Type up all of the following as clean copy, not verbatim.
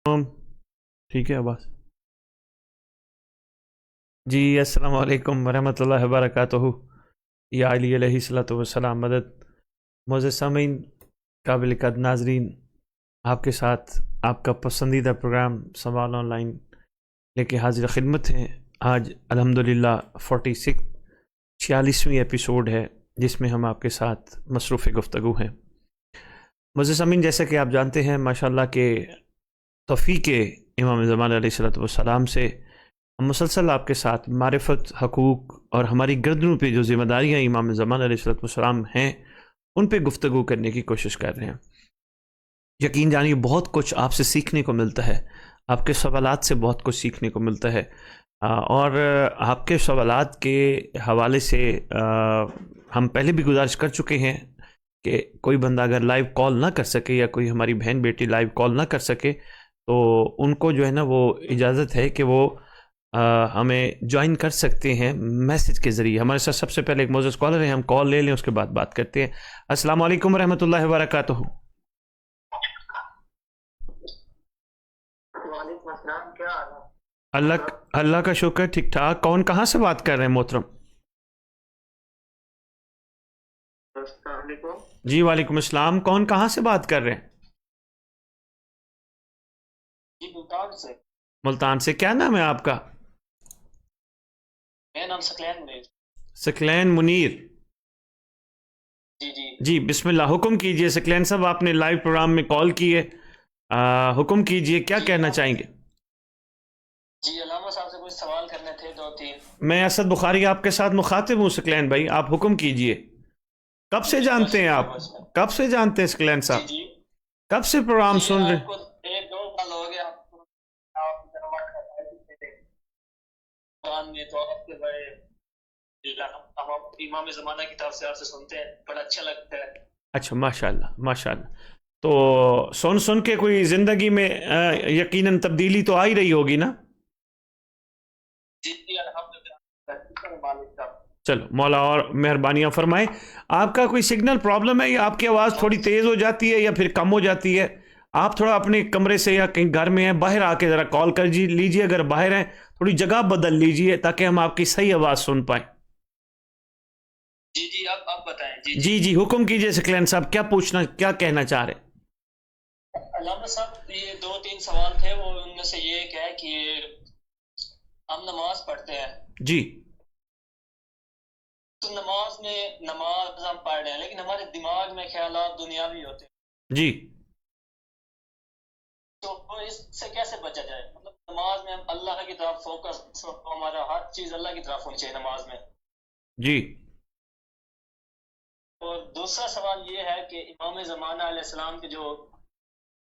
ٹھیک ہے آواز جی السلام علیکم ورحمۃ اللہ وبرکاتہ یا علی علیہ الصلوۃ والسلام مدد معزز سامعین قابل قدر ناظرین آپ کے ساتھ آپ کا پسندیدہ پروگرام سوال آن لائن لے کے حاضر خدمت ہیں۔ آج الحمدللہ 46ویں ایپیسوڈ ہے جس میں ہم آپ کے ساتھ مصروف گفتگو ہیں۔ معزز سامعین جیسا کہ آپ جانتے ہیں ماشاءاللہ کہ توفیق امام زمان علیہ الصلوۃ والسلام سے ہم مسلسل آپ کے ساتھ معرفت، حقوق اور ہماری گردنوں پہ جو ذمہ داریاں امام زمان علیہ الصلوۃ والسلام ہیں ان پہ گفتگو کرنے کی کوشش کر رہے ہیں۔ یقین جانیے بہت کچھ آپ سے سیکھنے کو ملتا ہے، آپ کے سوالات سے بہت کچھ سیکھنے کو ملتا ہے، اور آپ کے سوالات کے حوالے سے ہم پہلے بھی گزارش کر چکے ہیں کہ کوئی بندہ اگر لائیو کال نہ کر سکے یا کوئی ہماری بہن بیٹی لائیو کال نہ کر سکے تو ان کو جو ہے نا وہ اجازت ہے کہ وہ ہمیں جوائن کر سکتے ہیں میسج کے ذریعے۔ ہمارے ساتھ سب سے پہلے ایک معزز کالر ہیں، ہم کال لے لیں اس کے بعد بات کرتے ہیں۔ السلام علیکم ورحمۃ اللہ وبرکاتہ۔ وعلیکم السلام، کیا حال ہے؟ اللہ کا شکر، ٹھیک ٹھاک۔ کون کہاں سے بات کر رہے ہیں محترم؟ السلام علیکم جی وعلیکم السلام، کون کہاں سے بات کر رہے ہیں؟ جی، ملتان سے۔ ملتان سے، کیا نام ہے آپ کا؟ میرا نام سکلین منیر۔ سکلین منیر، جی جی جی بسم اللہ، حکم کیجئے سکلین صاحب، آپ نے لائیو پروگرام میں کال کی ہے، حکم کیجئے، کیا جی، کہنا چاہیں گے؟ جی علامہ صاحب سے کچھ سوال کرنے تھے، 2-3۔ میں اسد بخاری آپ کے ساتھ مخاطب ہوں سکلین بھائی، آپ حکم کیجئے۔ کب سے جانتے ہیں آپ؟ کب سے جانتے ہیں سکلین جی صاحب؟ جی کب سے پروگرام جی، سن رہے؟ آپ کو 1-2 سال ہو گیا آپ قرآن میں، تو آپ کے بھائی ہم امام زمانہ کی طرف سے آپ سے سنتے ہیں، بڑا اچھا لگتا ہے۔ اچھا ماشاءاللہ ماشاءاللہ، تو سن کے کوئی زندگی میں یقیناً تبدیلی تو آ ہی رہی ہوگی نا؟ جی جی الحمدللہ، مالک صاحب۔ چلو مولا اور مہربانیاں فرمائیں۔ آپ کا کوئی سگنل پرابلم ہے یا آپ کی آواز تھوڑی تیز ہو جاتی ہے یا پھر کم ہو جاتی ہے؟ آپ تھوڑا اپنے کمرے سے یا کہیں گھر میں ہیں باہر آ کے ذرا کال کر لیجیے، اگر باہر ہیں تھوڑی جگہ بدل لیجیے تاکہ ہم آپ کی صحیح آواز سن پائیں۔ جی جی آپ بتائیں۔ جی جی جی حکم کیجیے سکلین صاحب، کیا کہنا چاہ رہے ہیں؟ علامہ صاحب، یہ 2-3 سوال تھے، وہ ان میں سے یہ ایک ہے کہ ہم نماز پڑھتے ہیں، جی تو نماز ہم پڑھ رہے ہیں لیکن ہمارے دماغ میں خیالات دنیاوی ہوتے ہیں، جی تو اس سے کیسے بچا جائے؟ مطلب نماز میں ہم اللہ کی طرف فوکس، ہمارا ہر چیز اللہ کی طرف ہونی چاہیے نماز میں۔ جی اور دوسرا سوال یہ ہے کہ امام زمانہ علیہ السلام کے جو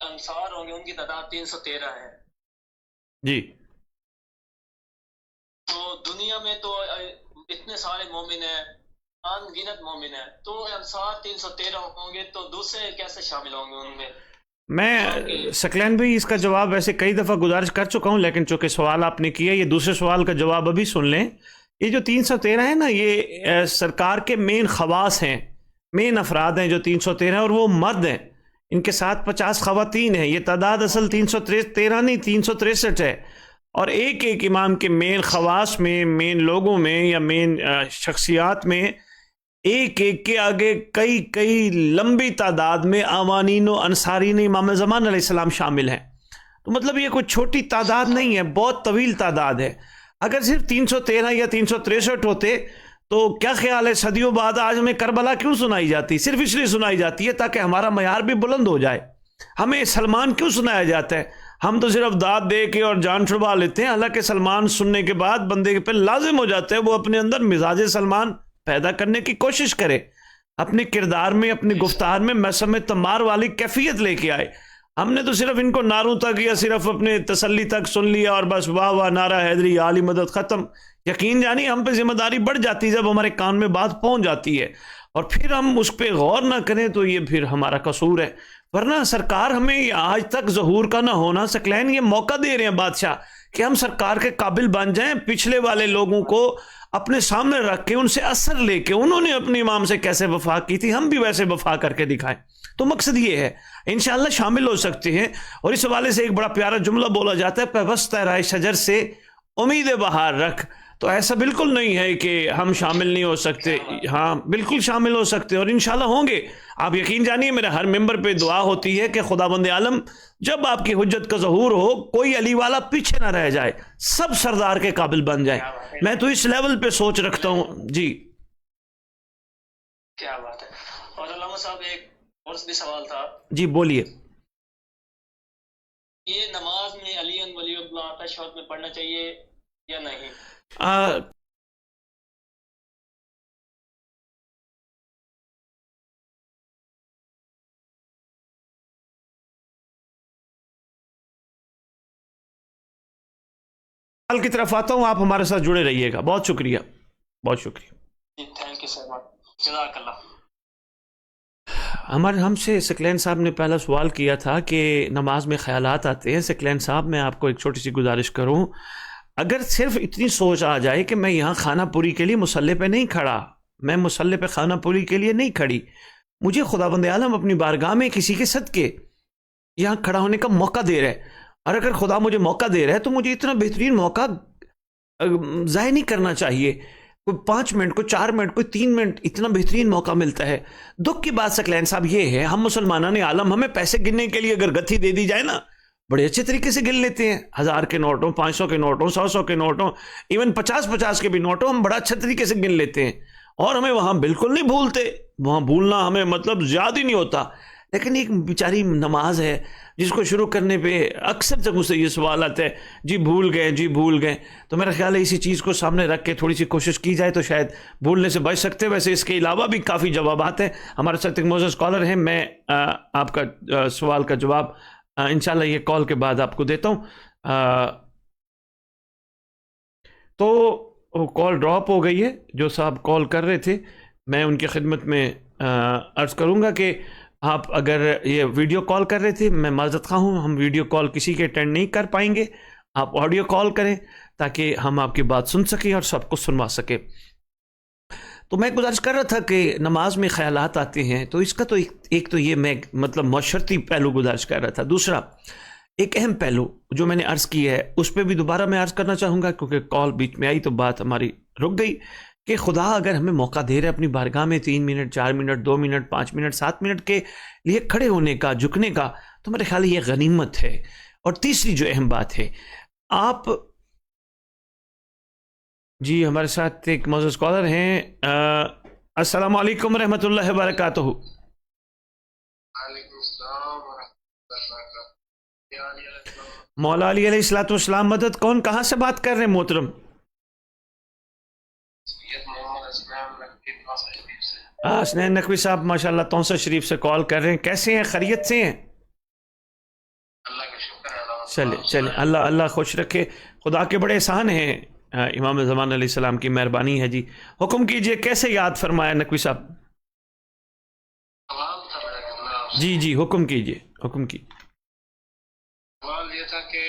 انصار ہوں گے ان کی تعداد 313 ہے، جی تو دنیا میں تو اتنے سارے مومن ہیں، ان گنت مومن ہیں، تو انصار 313 ہوں گے تو دوسرے کیسے شامل ہوں گے ان میں؟ میں سکلین بھائی اس کا جواب ویسے کئی دفعہ گزارش کر چکا ہوں، لیکن چونکہ سوال آپ نے کیا، یہ دوسرے سوال کا جواب ابھی سن لیں۔ یہ جو 313 ہے نا، یہ سرکار کے مین خواص ہیں، مین افراد ہیں جو 313 اور وہ مرد ہیں، ان کے ساتھ 50 خواتین ہیں۔ یہ تعداد اصل 313 نہیں 363 ہے، اور ایک ایک امام کے مین خواص میں، مین لوگوں میں یا مین شخصیات میں ایک ایک کے آگے کئی کئی لمبی تعداد میں اوانین و انصارین امام زمان علیہ السلام شامل ہیں۔ تو مطلب یہ کوئی چھوٹی تعداد نہیں ہے، بہت طویل تعداد ہے۔ اگر صرف 313 یا 363 ہوتے تو کیا خیال ہے صدیوں بعد آج ہمیں کربلا کیوں سنائی جاتی؟ صرف اس لیے سنائی جاتی ہے تاکہ ہمارا معیار بھی بلند ہو جائے۔ ہمیں سلمان کیوں سنایا جاتا ہے؟ ہم تو صرف داد دے کے اور جان چھڑوا لیتے ہیں، حالانکہ سلمان سننے کے بعد بندے کے پہ لازم ہو جاتا ہے وہ اپنے اندر مزاج سلمان پیدا کرنے کی کوشش کرے، اپنے کردار میں، اپنے گفتار میں مسم تمار والی کیفیت لے کے آئے۔ ہم نے تو صرف ان کو نعروں تک یا صرف اپنے تسلی تک سن لیا اور بس واہ واہ نعرہ حیدری عالی مدد ختم۔ یقین جانی ہم پہ ذمہ داری بڑھ جاتی جب ہمارے کان میں بات پہنچ جاتی ہے، اور پھر ہم اس پہ غور نہ کریں تو یہ پھر ہمارا قصور ہے۔ ورنہ سرکار ہمیں آج تک ظہور کا نہ ہونا، سکلین یہ موقع دے رہے ہیں بادشاہ کہ ہم سرکار کے قابل بن جائیں, پچھلے والے لوگوں کو اپنے سامنے رکھ کے ان سے اثر لے کے انہوں نے اپنے امام سے کیسے وفا کی تھی ہم بھی ویسے وفا کر کے دکھائیں. تو مقصد یہ ہے انشاءاللہ شامل ہو سکتے ہیں. اور اس حوالے سے ایک بڑا پیارا جملہ بولا جاتا ہے, پیوستہ رائے شجر سے امید بہار رکھ. تو ایسا بالکل نہیں ہے کہ ہم شامل نہیں ہو سکتے, ہاں بالکل شامل ہو سکتے اور انشاءاللہ ہوں گے. آپ یقین جانیے میرے ہر ممبر پہ دعا ہوتی ہے کہ خداوند عالم جب آپ کی حجت کا ظہور ہو کوئی علی والا پیچھے نہ رہ جائے, سب سردار کے قابل بن جائے. میں تو اس لیول پہ سوچ رکھتا ہوں. جی کیا بات ہے. اور علامہ صاحب ایک اور بھی سوال تھا. جی بولیے. یہ نماز میں علی ولی اللہ تشہد میں پڑھنا چاہیے یا نہیں؟ کی طرف آتا ہوں, آپ ہمارے ساتھ جڑے رہیے گا. بہت شکریہ, بہت شکریہ. جی تھینک یو سر مچ, جزاک اللہ. ہم سے سکلین صاحب نے پہلا سوال کیا تھا کہ نماز میں خیالات آتے ہیں. سکلین صاحب میں آپ کو ایک چھوٹی سی گزارش کروں, اگر صرف اتنی سوچ آ جائے کہ میں یہاں خانہ پوری کے لیے مصلی پہ نہیں کھڑا, میں مصلی پہ خانہ پوری کے لیے نہیں کھڑی, مجھے خداوند عالم اپنی بارگاہ میں کسی کے صدقے یہاں کھڑا ہونے کا موقع دے رہا ہے, اور اگر خدا مجھے موقع دے رہا ہے تو مجھے اتنا بہترین موقع ضائع نہیں کرنا چاہیے. کوئی 5 منٹ, کوئی 4 منٹ, کوئی 3 منٹ, اتنا بہترین موقع ملتا ہے. دکھ کی بات سکلین صاحب یہ ہے, ہم مسلمانان عالم ہمیں پیسے گننے کے لیے اگر گتھی دے دی جائے نا, بڑے اچھے طریقے سے گن لیتے ہیں. 1000 کے نوٹوں, 500 کے نوٹوں, 100 کے نوٹوں, ایون 50 کے بھی نوٹوں ہم بڑا اچھے طریقے سے گن لیتے ہیں, اور ہمیں وہاں بالکل نہیں بھولتے. وہاں بھولنا ہمیں مطلب زیادہ ہی نہیں ہوتا. لیکن ایک بیچاری نماز ہے جس کو شروع کرنے پہ اکثر جب مجھ سے یہ سوال آتا ہے, جی بھول گئے, جی بھول گئے. تو میرا خیال ہے اسی چیز کو سامنے رکھ کے تھوڑی سی کوشش کی جائے تو شاید بھولنے سے بچ سکتے. ویسے اس کے علاوہ بھی کافی جوابات ہیں. ہمارے ساتھ ایک موزز کالر ہیں, میں آپ کا سوال کا جواب انشاءاللہ یہ کال کے بعد آپ کو دیتا ہوں. تو کال ڈراپ ہو گئی ہے. جو صاحب کال کر رہے تھے میں ان کی خدمت میں عرض کروں گا کہ آپ اگر یہ ویڈیو کال کر رہے تھے, میں معذرت خواہ ہوں, ہم ویڈیو کال کسی کے اٹینڈ نہیں کر پائیں گے. آپ آڈیو کال کریں تاکہ ہم آپ کی بات سن سکیں اور سب کو سنوا سکیں. تو میں گزارش کر رہا تھا کہ نماز میں خیالات آتے ہیں, تو اس کا تو ایک تو یہ میں مطلب معاشرتی پہلو گزارش کر رہا تھا. دوسرا ایک اہم پہلو جو میں نے عرض کی ہے اس پہ بھی دوبارہ میں عرض کرنا چاہوں گا, کیونکہ کال بیچ میں آئی تو بات ہماری رک گئی, کہ خدا اگر ہمیں موقع دے رہے اپنی بارگاہ میں 3 minute, 4 minute, 2 minute, 5 minute, 7 minute کے لیے کھڑے ہونے کا, جھکنے کا, تو میرے خیال یہ غنیمت ہے. اور تیسری جو اہم بات ہے, آپ جی ہمارے ساتھ ایک معزز کالر ہیں. السلام علیکم ورحمۃ اللہ وبرکاتہ. مولا علی علیہ الصلوۃ والسلام مدد. کون کہاں سے بات کر رہے ہیں محترم؟ حسنین نقوی صاحب ماشاءاللہ تونسہ شریف سے کال کر رہے ہیں. کیسے ہیں, خیریت سے ہیں؟ اللہ کا شکر ہے. چلے اللہ خوش رکھے. خدا کے بڑے احسان ہیں, امام زمان علیہ السلام کی مہربانی ہے. جی حکم کیجئے, کیسے یاد فرمایا نقوی صاحب؟ جی حکم کیجئے, حکم کیجئے. سوال یہ تھا کہ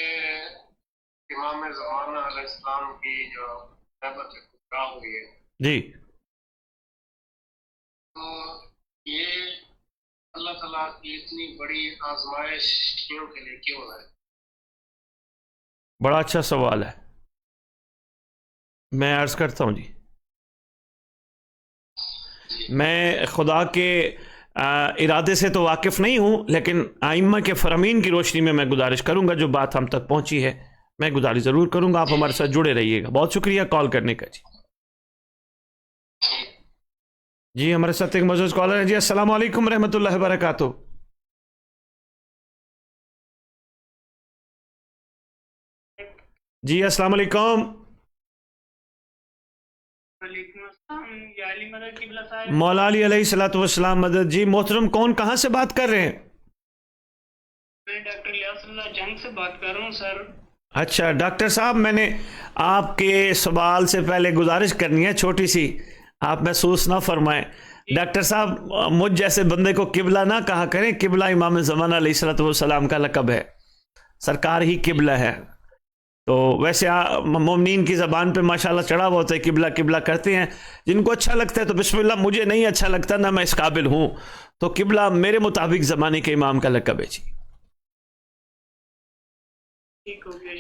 امام زمان علیہ السلام کی جو نعمت خدا ہوئی ہے, جی تو یہ اللہ تعالیٰ کی اتنی بڑی آزمائش کیوں کے لیے کیوں ہے؟ بڑا اچھا سوال ہے, میں عرض کرتا ہوں. جی میں خدا کے ارادے سے تو واقف نہیں ہوں, لیکن ائمہ کے فرامین کی روشنی میں گزارش کروں گا, جو بات ہم تک پہنچی ہے میں گزارش ضرور کروں گا. آپ ہمارے ساتھ جڑے رہیے گا. بہت شکریہ کال کرنے کا. جی ہمارے ساتھ ایک معزز کالر ہیں. جی السلام علیکم ورحمۃ اللہ وبرکاتہ. جی السلام علیکم. مولا علی علیہ الصلوۃ والسلام مدد. جی محترم کون کہاں سے بات کر رہے ہیں؟ میں ڈاکٹر الیاس اللہ جنگ سے بات کر رہا ہوں سر. اچھا ڈاکٹر صاحب, میں نے آپ کے سوال سے پہلے گزارش کرنی ہے چھوٹی سی, آپ محسوس نہ فرمائیں. ڈاکٹر صاحب مجھ جیسے بندے کو قبلہ نہ کہا کریں. قبلہ امام زمان علیہ الصلوۃ والسلام کا لقب ہے, سرکار ہی قبلہ ہے. تو ویسے مومنین کی زبان پہ ماشاءاللہ چڑھا ہوا ہوتا ہے قبلہ قبلہ کرتے ہیں، جن کو اچھا لگتا ہے تو بسم اللہ، مجھے نہیں اچھا لگتا، نہ میں اس قابل ہوں، تو قبلہ میرے مطابق زمانے کے امام کا لقب ہے۔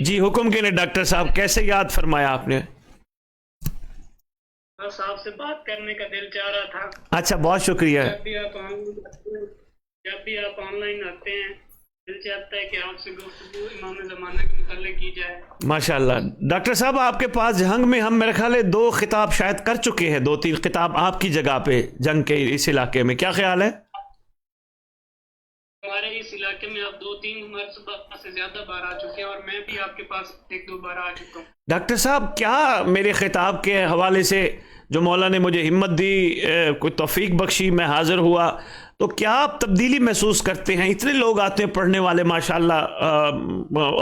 جی حکم کے لئے ڈاکٹر صاحب، کیسے یاد فرمایا آپ نے؟ بس آپ سے بات کرنے کا دل چاہ رہا تھا۔ اچھا، بہت شکریہ۔ جب بھی آپ آن لائن آتے ہیں دل چاہتا ہے کہ آپ سے گفتگو امام زمانہ کے متعلق کی جائے۔ ماشاءاللہ ڈاکٹر صاحب، آپ کے پاس جنگ میں ہم میرے خیال ہے 2 خطاب شاید کر چکے ہیں، 2-3 خطاب آپ کی جگہ پہ جنگ کے اس علاقے میں، کیا خیال ہے؟ ہمارے اس علاقے میں آپ 2-3 مرتبہ سے زیادہ بار آ چکے ہیں، اور میں بھی آپ کے پاس 1-2 بار آ چکا ہوں۔ ڈاکٹر صاحب، کیا میرے خطاب کے حوالے سے جو مولا نے مجھے ہمت دی، کوئی توفیق بخشی، میں حاضر ہوا، تو کیا آپ تبدیلی محسوس کرتے ہیں؟ اتنے لوگ آتے ہیں پڑھنے والے ماشاءاللہ،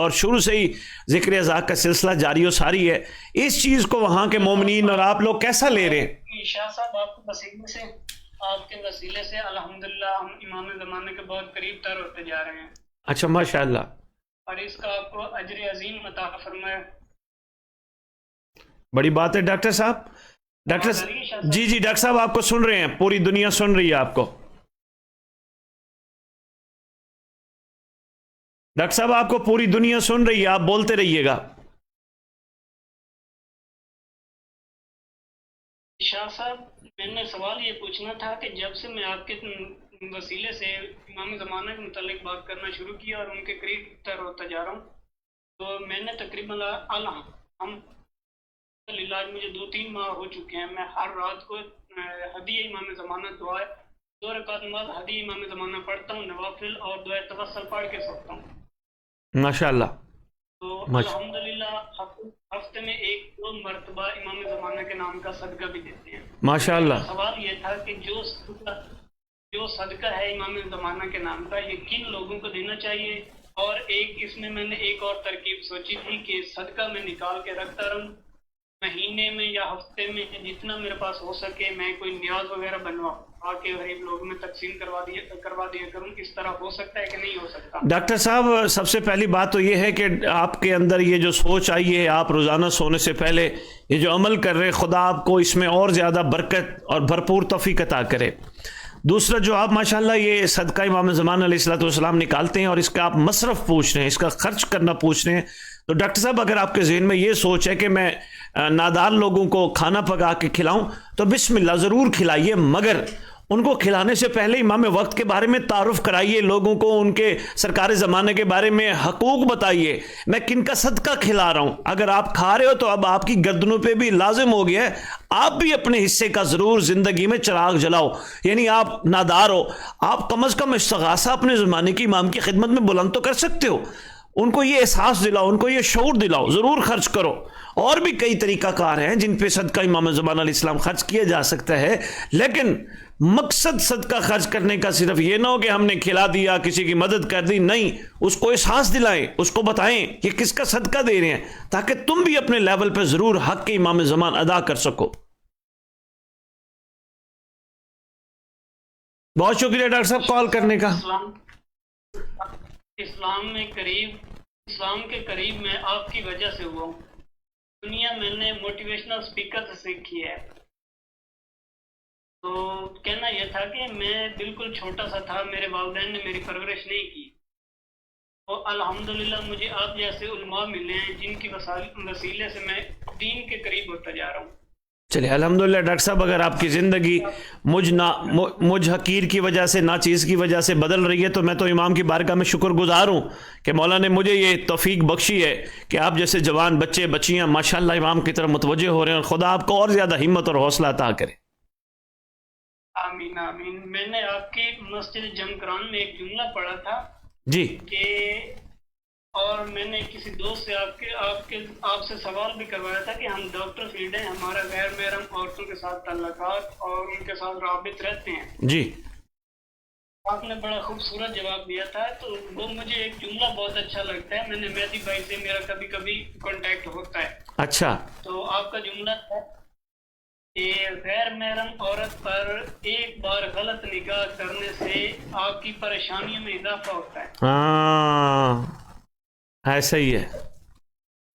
اور شروع سے ہی ذکر ازاں کا سلسلہ جاری و ساری ہے، اس چیز کو وہاں کے مومنین اور آپ لوگ کیسا لے رہے ہیں؟ شاہ صاحب، آپ کے وسیلے سے الحمدللہ ہم امام زمانے کے بہت قریب تر ہوتے جا رہے ہیں۔ اچھا، ماشاءاللہ، اور اس کا آپ کو اجر عظیم عطا فرمائے۔ بڑی بات ہے ڈاکٹر صاحب۔ جی ڈاکٹر صاحب، آپ کو سن رہے ہیں، پوری دنیا سن رہی ہے آپ کو۔ ڈاکٹر صاحب، آپ کو پوری دنیا سن رہی ہے، آپ بولتے رہیے گا۔ شاہ صاحب، میں نے سوال یہ پوچھنا تھا کہ جب سے میں آپ کے وسیلے سے امام زمانہ کے متعلق بات کرنا شروع کیا اور ان کے قریب تر ہوتا جا رہا ہوں، تو میں نے تقریباً الحمدللہ مجھے 2-3 ماہ ہو چکے ہیں، میں ہر رات کو ہدیہ امام زمانہ دعائے 2 رکعت نماز ہدیہ امام زمانہ پڑھتا ہوں، نوافل اور دعائے توسل پڑھ کے سوتا ہوں۔ ماشاءاللہ۔ تو الحمدللہ ہفتے میں 1-2 مرتبہ امام زمانہ کے نام کا صدقہ بھی دیتے ہیں۔ ماشاءاللہ۔ سوال یہ تھا کہ جو صدقہ ہے امام زمانہ کے نام کا، یہ کن لوگوں کو دینا چاہیے؟ اور اس میں نے ایک اور ترکیب سوچی تھی کہ صدقہ میں نکال کے رکھتا رہوں، مہینے میں یا ہفتے میں جتنا میرے پاس ہو سکے میں کوئی نیاز وغیرہ بنواؤں، آکے غریب لوگوں میں تقسیم کروا دیا کروں۔ اس طرح ہو سکتا ہے کہ نہیں ہو سکتا؟ ڈاکٹر صاحب، سب سے پہلی بات تو یہ ہے کہ آپ کے اندر یہ جو سوچ آئی ہے، آپ روزانہ سونے سے پہلے یہ جو عمل کر رہے، خدا آپ کو اس میں اور زیادہ برکت اور بھرپور توفیق عطا کرے۔ دوسرا، جو آپ ماشاءاللہ یہ صدقہ امام زمانہ علیہ السلام نکالتے ہیں اور اس کا آپ مصرف پوچھ رہے ہیں، اس کا خرچ کرنا پوچھ رہے ہیں، تو ڈاکٹر صاحب اگر آپ کے ذہن میں یہ سوچ ہے کہ میں نادار لوگوں کو کھانا پکا کے کھلاؤں، تو بسم اللہ ضرور کھلائیے، مگر ان کو کھلانے سے پہلے امام وقت کے بارے میں تعارف کرائیے، لوگوں کو ان کے سرکار زمانے کے بارے میں حقوق بتائیے، میں کن کا صدقہ کھلا رہا ہوں۔ اگر آپ کھا رہے ہو تو اب آپ کی گردنوں پہ بھی لازم ہو گیا ہے، آپ بھی اپنے حصے کا ضرور زندگی میں چراغ جلاؤ۔ یعنی آپ نادار ہو، آپ کم از کم استغاثہ اپنے زمانے کی امام کی خدمت میں بلند تو کر سکتے ہو، ان کو یہ احساس دلاؤ، ان کو یہ شعور دلاؤ، ضرور خرچ کرو۔ اور بھی کئی طریقہ کار ہیں جن پہ صدقہ امام زمانہ علیہ السلام خرچ کیا جا سکتا ہے، لیکن مقصد صدقہ خرچ کرنے کا صرف یہ نہ ہو کہ ہم نے کھلا دیا، کسی کی مدد کر دی، نہیں، اس کو احساس دلائیں، اس کو بتائیں کہ کس کا صدقہ دے رہے ہیں، تاکہ تم بھی اپنے لیول پہ ضرور حق کے امام زمان ادا کر سکو۔ بہت شکریہ ڈاکٹر صاحب کال کرنے کا۔ اسلام کے قریب میں آپ کی وجہ سے ہوا ہوں۔ دنیا میں نے موٹیویشنل اسپیکر سے سیکھی ہے، تو کہنا یہ تھا کہ میں بالکل چھوٹا سا تھا، میرے والدین نے میری پرورش نہیں کی، تو الحمدللہ مجھے آپ جیسے علماء ملے ہیں جن کی وسیلے سے میں دین کے قریب ہوتا جا رہا ہوں۔ چلیے الحمدللہ ڈاکٹر صاحب، اگر آپ کی زندگی مجھ حقیر کی وجہ سے، ناچیز کی وجہ سے بدل رہی ہے، تو میں تو امام کی بارگاہ میں شکر گزار ہوں کہ مولا نے مجھے یہ توفیق بخشی ہے کہ آپ جیسے جوان بچے بچیاں ماشاءاللہ امام کی طرف متوجہ ہو رہے ہیں، اور خدا آپ کو اور زیادہ ہمت اور حوصلہ عطا کرے۔ آمین آمین۔ میں نے آپ کی مسجد جمکران میں ایک جملہ پڑھا تھا جی، کہ، اور میں نے کسی دوست سے آپ سے سوال بھی کروایا تھا کہ ہم ڈاکٹر فیلڈ ہیں، ہمارا غیر محرم عورتوں کے ساتھ تعلقات اور ان کے ساتھ رابط رہتے ہیں۔ جی، آپ نے بڑا خوبصورت جواب دیا تھا، تو وہ مجھے ایک جملہ بہت اچھا لگتا ہے، میں نے مہدی بھائی سے میرا کبھی کبھی کانٹیکٹ ہوتا ہے۔ اچھا، تو آپ کا جملہ تھا کہ غیر محرم عورت پر ایک بار غلط نگاہ کرنے سے آپ کی پریشانیوں میں اضافہ ہوتا ہے۔ ہاں ایسا ہی ہے۔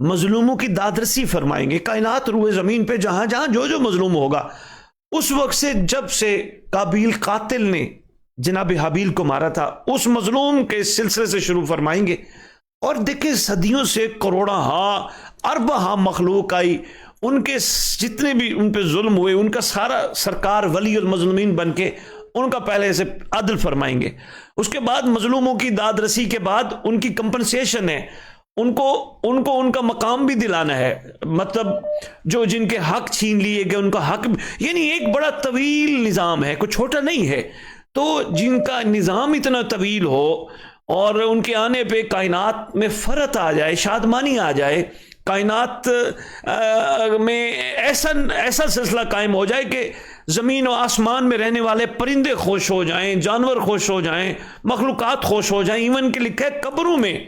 مظلوموں کی دادرسی فرمائیں گے. کائنات روئے زمین پہ جہاں جہاں جو جو مظلوم ہوگا اس وقت سے جب سے قابیل قاتل نے جناب حابیل کو مارا تھا اس مظلوم کے سلسلے سے شروع فرمائیں گے. اور دیکھیں صدیوں سے کروڑا ارب مخلوق آئی, ان کے جتنے بھی ان پہ ظلم ہوئے ان کا سارا سرکار ولی المظلومین بن کے ان کا پہلے سے عدل فرمائیں گے. اس کے بعد مظلوموں کی داد رسی کے بعد ان کی کمپنسیشن ہے, ان کو ان کا مقام بھی دلانا ہے, مطلب جو جن کے حق چھین لیے گئے ان کا حق, یعنی ایک بڑا طویل نظام ہے, کوئی چھوٹا نہیں ہے. تو جن کا نظام اتنا طویل ہو اور ان کے آنے پہ کائنات میں فرحت آ جائے, شادمانی آ جائے, کائنات میں ایسا سلسلہ قائم ہو جائے کہ زمین و آسمان میں رہنے والے پرندے خوش ہو جائیں, جانور خوش ہو جائیں, مخلوقات خوش ہو جائیں. ایون کہ لکھا ہے قبروں میں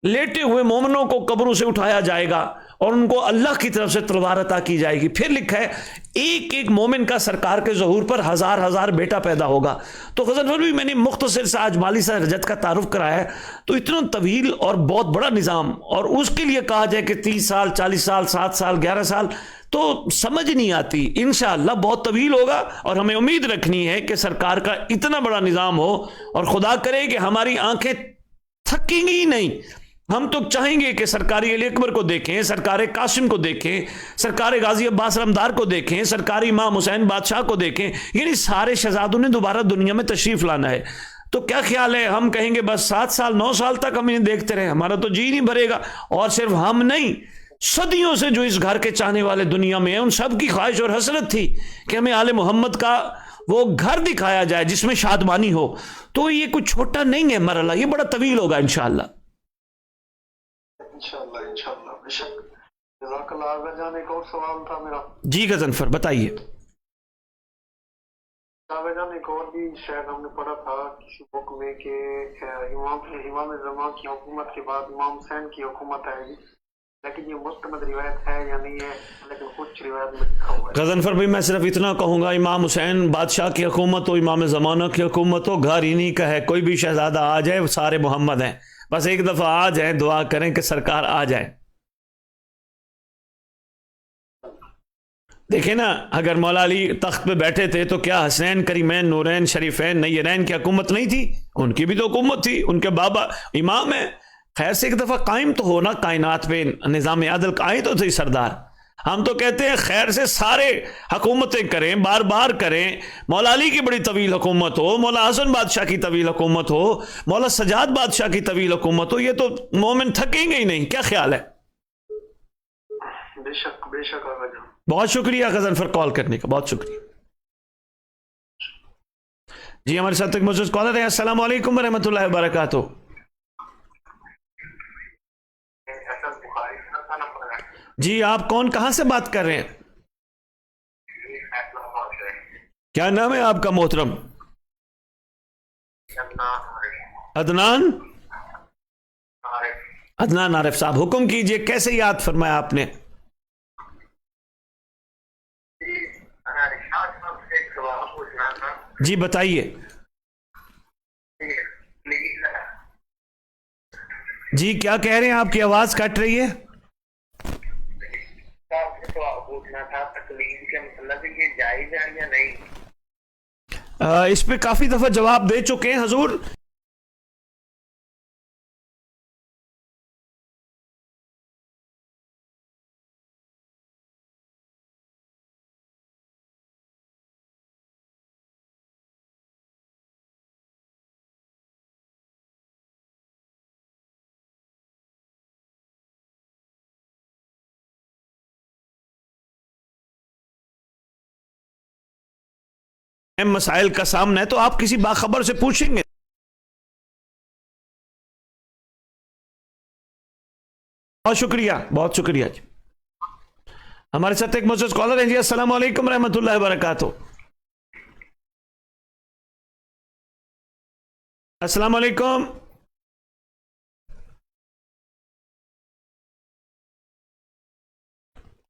لیٹے ہوئے مومنوں کو قبروں سے اٹھایا جائے گا اور ان کو اللہ کی طرف سے تلوار عطا کی جائے گی. پھر لکھا ہے ایک ایک مومن کا سرکار کے ظہور پر ہزار بیٹا پیدا ہوگا. تو غزنفر بھی میں نے مختصر سے آج مالی سے رجت کا تعارف کرایا ہے. تو اتنا طویل اور بہت بڑا نظام, اور اس کے لیے کہا جائے کہ 30 سال 40 سال 7 سال 11 سال تو سمجھ نہیں آتی. انشاءاللہ بہت طویل ہوگا اور ہمیں امید رکھنی ہے کہ سرکار کا اتنا بڑا نظام ہو, اور خدا کرے کہ ہماری آنکھیں تھکیں گی ہی نہیں. ہم تو چاہیں گے کہ سرکاری علی اکبر کو دیکھیں, سرکار قاسم کو دیکھیں, سرکار غازی عباس علمدار کو دیکھیں, سرکاری امام حسین بادشاہ کو دیکھیں, یعنی سارے شہزادوں نے دوبارہ دنیا میں تشریف لانا ہے. تو کیا خیال ہے ہم کہیں گے بس 7 سال 9 سال تک ہم انہیں دیکھتے رہیں, ہمارا تو جی نہیں بھرے گا. اور صرف ہم نہیں, صدیوں سے جو اس گھر کے چاہنے والے دنیا میں ہیں ان سب کی خواہش اور حسرت تھی کہ ہمیں آل محمد کا وہ گھر دکھایا جائے جس میں شادمانی ہو. تو یہ کوئی چھوٹا نہیں ہے مرحلہ, یہ بڑا طویل ہوگا انشاءاللہ. انشاءاللہ بے شک. جزاک اللہ. آگے جانے ایک اور سوال تھا میرا. جی غضنفر بتائیے. آگے جانے ایک اور بھی شاید ہم نے پڑھا تھا کسی بک میں کہ امام زمان کی حکومت کے بعد امام حسین کی حکومت آئے گی, لیکن یہ مستند روایت ہے یا نہیں ہے, لیکن کچھ روایت میں لکھا ہوا ہے. غضنفر بھی میں صرف اتنا کہوں گا, امام حسین بادشاہ کی حکومت ہو, امام زمانہ کی حکومت ہو, گھر ہی نہیں کا ہے. کوئی بھی شہزادہ آ جائے وہ سارے محمد ہیں, بس ایک دفعہ آ جائیں, دعا کریں کہ سرکار آ جائے. دیکھیں نا, اگر مولا علی تخت پہ بیٹھے تھے تو کیا حسنین کریمین نورین شریفین نیرین کی حکومت نہیں تھی؟ ان کی بھی تو حکومت تھی, ان کے بابا امام ہیں. خیر سے ایک دفعہ قائم تو ہونا کائنات پہ نظام عدل, آئے تو تھے سردار. ہم تو کہتے ہیں خیر سے سارے حکومتیں کریں, بار بار کریں. مولا علی کی بڑی طویل حکومت ہو, مولا حسن بادشاہ کی طویل حکومت ہو, مولا سجاد بادشاہ کی طویل حکومت ہو, یہ تو مومن تھکیں گے ہی نہیں. کیا خیال ہے؟ بے شک بے شک. بہت شکریہ غضنفر کال کرنے کا, بہت شکریہ. جی ہمارے ساتھ ایک معزز کالر ہے. السلام علیکم ورحمۃ اللہ وبرکاتہ. جی آپ کون, کہاں سے بات کر رہے ہیں؟ کیا نام ہے آپ کا محترم؟ عدنان عارف صاحب, حکم کیجئے, کیسے یاد فرمایا آپ نے؟ جی بتائیے. جی کیا کہہ رہے ہیں, آپ کی آواز کٹ رہی ہے. اس پہ کافی دفعہ جواب دے چکے ہیں حضور. مسائل کا سامنا ہے تو آپ کسی باخبر سے پوچھیں گے. بہت شکریہ, بہت شکریہ. جی ہمارے ساتھ ایک معزز کالر ہیں. جی السلام علیکم رحمۃ اللہ وبرکاتہ. السلام علیکم.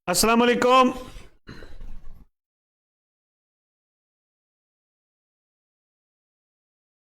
السلام علیکم.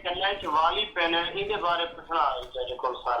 ਕੱਲੇ ਚ ਵਾਲੀ ਪੈਨ ਇਹਦੇ ਬਾਰੇ ਪੁੱਛਣਾ ਹੈ ਕੋਲ ਸਰ।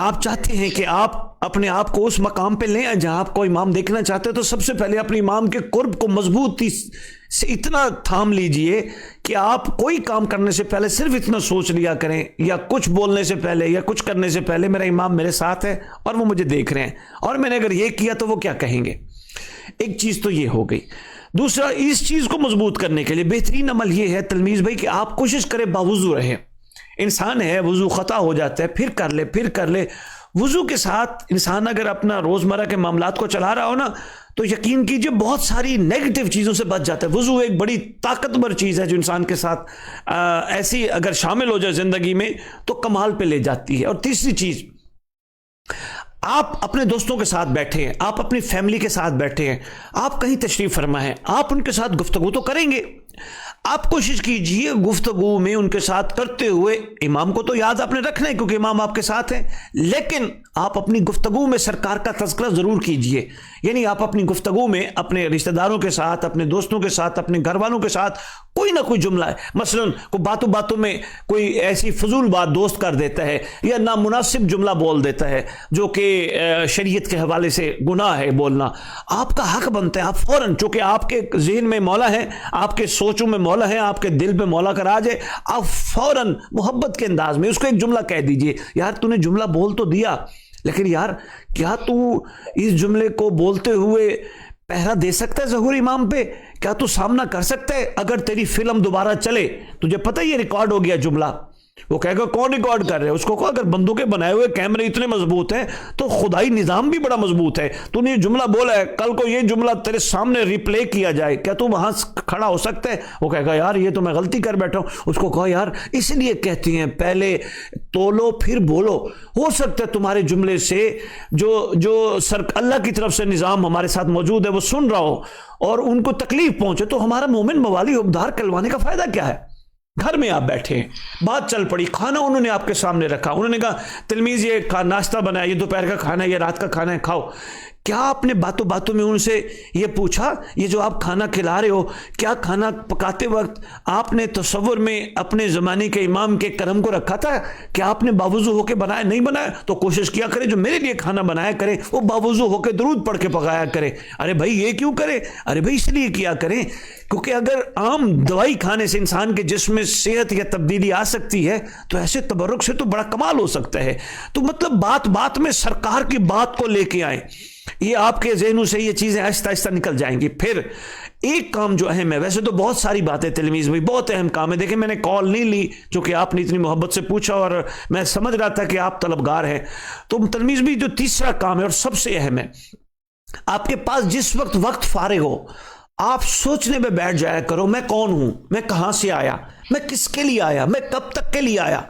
آپ چاہتے ہیں کہ آپ اپنے آپ کو اس مقام پہ لیں جہاں آپ کو امام دیکھنا چاہتے ہیں، تو سب سے پہلے اپنے امام کے قرب کو مضبوطی سے اتنا تھام لیجئے کہ آپ کوئی کام کرنے سے پہلے صرف اتنا سوچ لیا کریں، یا کچھ بولنے سے پہلے یا کچھ کرنے سے پہلے میرا امام میرے ساتھ ہے اور وہ مجھے دیکھ رہے ہیں، اور میں نے اگر یہ کیا تو وہ کیا کہیں گے۔ ایک چیز تو یہ ہو گئی۔ دوسرا، اس چیز کو مضبوط کرنے کے لیے بہترین عمل یہ ہے تلمیذ بھائی کہ آپ کوشش کریں باوضو رہیں۔ انسان ہے، وضو خطا ہو جاتا ہے، پھر کر لے۔ وضو کے ساتھ انسان اگر اپنا روزمرہ کے معاملات کو چلا رہا ہو نا، تو یقین کیجئے بہت ساری نیگیٹو چیزوں سے بچ جاتا ہے۔ وضو ایک بڑی طاقتور چیز ہے جو انسان کے ساتھ ایسی اگر شامل ہو جائے زندگی میں تو کمال پہ لے جاتی ہے۔ اور تیسری چیز، آپ اپنے دوستوں کے ساتھ بیٹھے ہیں، آپ اپنی فیملی کے ساتھ بیٹھے ہیں، آپ کہیں تشریف فرما ہیں، آپ ان کے ساتھ گفتگو تو کریں گے۔ آپ کوشش کیجئے گفتگو میں ان کے ساتھ کرتے ہوئے، امام کو تو یاد آپ نے رکھنا ہے کیونکہ امام آپ کے ساتھ ہیں، لیکن آپ اپنی گفتگو میں سرکار کا تذکرہ ضرور کیجئے۔ یعنی آپ اپنی گفتگو میں اپنے رشتہ داروں کے ساتھ، اپنے دوستوں کے ساتھ، اپنے گھر والوں کے ساتھ کوئی نہ کوئی جملہ ہے، مثلا کوئی باتوں میں کوئی ایسی فضول بات دوست کر دیتا ہے یا نامناسب جملہ بول دیتا ہے جو کہ شریعت کے حوالے سے گناہ ہے بولنا، آپ کا حق بنتا ہے آپ فوراً، چونکہ آپ کے ذہن میں مولا ہے، آپ کے سوچوں میں مولا ہے، آپ کے دل پہ مولا کا راج ہے، آپ فوراً محبت کے انداز میں اس کو ایک جملہ کہہ دیجئے، یار تو نے جملہ بول تو دیا، لیکن یار کیا تو اس جملے کو بولتے ہوئے پہرا دے سکتا ہے ظہور امام پہ؟ کیا تو سامنا کر سکتا ہے؟ اگر تیری فلم دوبارہ چلے، تجھے پتہ یہ ریکارڈ ہو گیا جملہ، وہ کہے گا کون ریکارڈ کر رہے ہیں؟ اس کو کہو اگر بندوقیں بنائے ہوئے کیمرے اتنے مضبوط ہیں تو خدائی نظام بھی بڑا مضبوط ہے، تو نے یہ جملہ بولا ہے، کل کو یہ جملہ تیرے سامنے ریپلے کیا جائے، کیا تو وہاں کھڑا ہو سکتا ہے؟ وہ کہے گا یار یہ تو میں غلطی کر بیٹھا ہوں۔ اس کو کہو یار اس لیے کہتی ہیں پہلے تولو پھر بولو، ہو سکتا ہے تمہارے جملے سے جو اللہ کی طرف سے نظام ہمارے ساتھ موجود ہے وہ سن رہا ہو اور ان کو تکلیف پہنچے، تو ہمارا مومن موالی ابدار کلوانے کا فائدہ کیا ہے؟ گھر میں آپ بیٹھے ہیں، بات چل پڑی، کھانا انہوں نے آپ کے سامنے رکھا، انہوں نے کہا تلمیذ یہ ناشتہ بنایا، یہ دوپہر کا کھانا ہے، یہ رات کا کھانا ہے، کھاؤ۔ کیا آپ نے باتوں میں ان سے یہ پوچھا یہ جو آپ کھانا کھلا رہے ہو، کیا کھانا پکاتے وقت آپ نے تصور میں اپنے زمانے کے امام کے کرم کو رکھا تھا؟ کیا آپ نے باوضو ہو کے بنایا؟ نہیں بنایا تو کوشش کیا کرے جو میرے لیے کھانا بنایا کرے وہ باوضو ہو کے درود پڑھ کے پکایا کرے۔ ارے بھائی یہ کیوں کرے؟ ارے بھائی اس لیے کیا کریں کیونکہ اگر عام دوائی کھانے سے انسان کے جسم میں صحت یا تبدیلی آ سکتی ہے تو ایسے تبرک سے تو بڑا کمال ہو سکتا ہے۔ تو مطلب بات میں سرکار کی بات کو لے کے آئیں، یہ آپ کے ذہنوں سے یہ چیزیں آہستہ آہستہ نکل جائیں گی۔ پھر ایک کام جو اہم ہے، ویسے تو بہت ساری باتیں تلمیذ بھائی بہت اہم کام ہے، دیکھیں میں نے کال نہیں لی چونکہ آپ نے اتنی محبت سے پوچھا اور میں سمجھ رہا تھا کہ آپ طلبگار ہیں، تو تلمیذ بھی جو تیسرا کام ہے اور سب سے اہم ہے، آپ کے پاس جس وقت فارغ ہو آپ سوچنے میں بیٹھ جایا کرو، میں کون ہوں، میں کہاں سے آیا، میں کس کے لیے آیا، میں کب تک کے لیے آیا،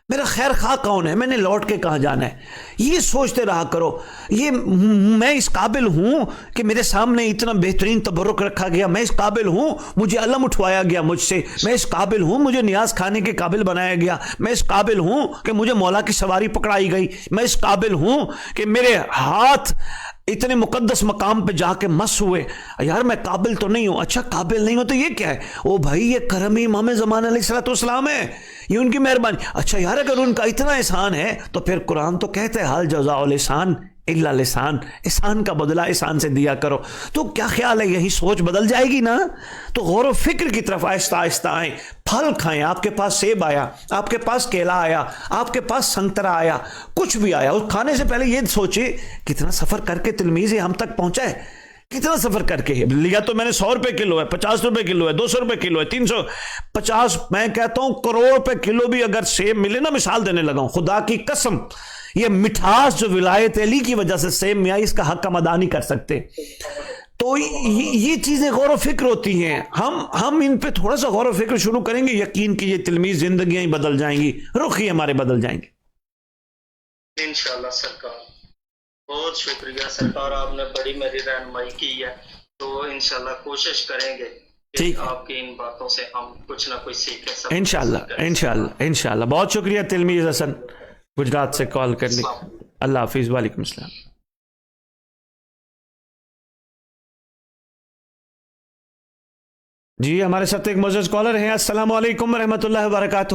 میرا خیر خواہ کون ہے، میں نے لوٹ کے کہاں جانا ہے، یہ سوچتے رہا کرو۔ یہ میں اس قابل ہوں کہ میرے سامنے اتنا بہترین تبرک رکھا گیا، میں اس قابل ہوں مجھے علم اٹھوایا گیا مجھ سے، میں اس قابل ہوں مجھے نیاز کھانے کے قابل بنایا گیا، میں اس قابل ہوں کہ مجھے مولا کی سواری پکڑائی گئی، میں اس قابل ہوں کہ میرے ہاتھ اتنے مقدس مقام پہ جا کے مس ہوئے۔ یار میں قابل تو نہیں ہوں، اچھا قابل نہیں ہوں تو یہ کیا ہے؟ او بھائی یہ کرم امام زمان علیہ السلام ہے، یہ ان کی مہربانی۔ اچھا یار اگر ان کا اتنا احسان ہے تو پھر قرآن تو کہتا ہے حال جزاء الاحسان الا الاحسان، احسان کا بدلہ احسان سے دیا کرو۔ تو کیا خیال ہے یہی سوچ بدل جائے گی نا؟ تو غور و فکر کی طرف آہستہ آہستہ آئیں، پھل کھائیں، آپ کے پاس سیب آیا، آپ کے پاس کیلا آیا، آپ کے پاس سنترا آیا، کچھ بھی آیا، اس کھانے سے پہلے یہ سوچے کتنا سفر کر کے تلمیذ ہم تک پہنچا ہے، کتنا سفر کر کے لیا تو میں نے 100 روپے کلو ہے، 50 روپے کلو ہے، 200 روپے کلو ہے، 350، میں کہتا ہوں کروڑ روپے کلو بھی اگر سیب ملے نا، مثال دینے لگا ہوں خدا کی قسم، یہ مٹھاس جو ولایت علی کی وجہ سے سیب میں آئی اس کا حق ہم ادا نہیں کر سکتے۔ تو یہ چیزیں غور و فکر ہوتی ہیں، ہم ان پہ تھوڑا سا غور و فکر شروع کریں گے، یقین کی یہ تلمیذ زندگیاں ہی بدل جائیں گی، رخ ہی ہمارے بدل جائیں گے انشاءاللہ۔ سرکار بہت شکریہ سرکار، آپ نے بڑی میری رہنمائی کی ہے، تو انشاءاللہ کوشش کریں گے کہ آپ کی ان باتوں سے ہم کچھ نہ کچھ سیکھیں انشاءاللہ۔ بہت شکریہ تلمیذ حسن گجرات سے کال کرنے، اللہ حافظ، وعلیکم السلام۔ جی ہمارے ساتھ ایک معزز کالر ہیں، السلام علیکم ورحمۃ اللہ وبرکاتہ۔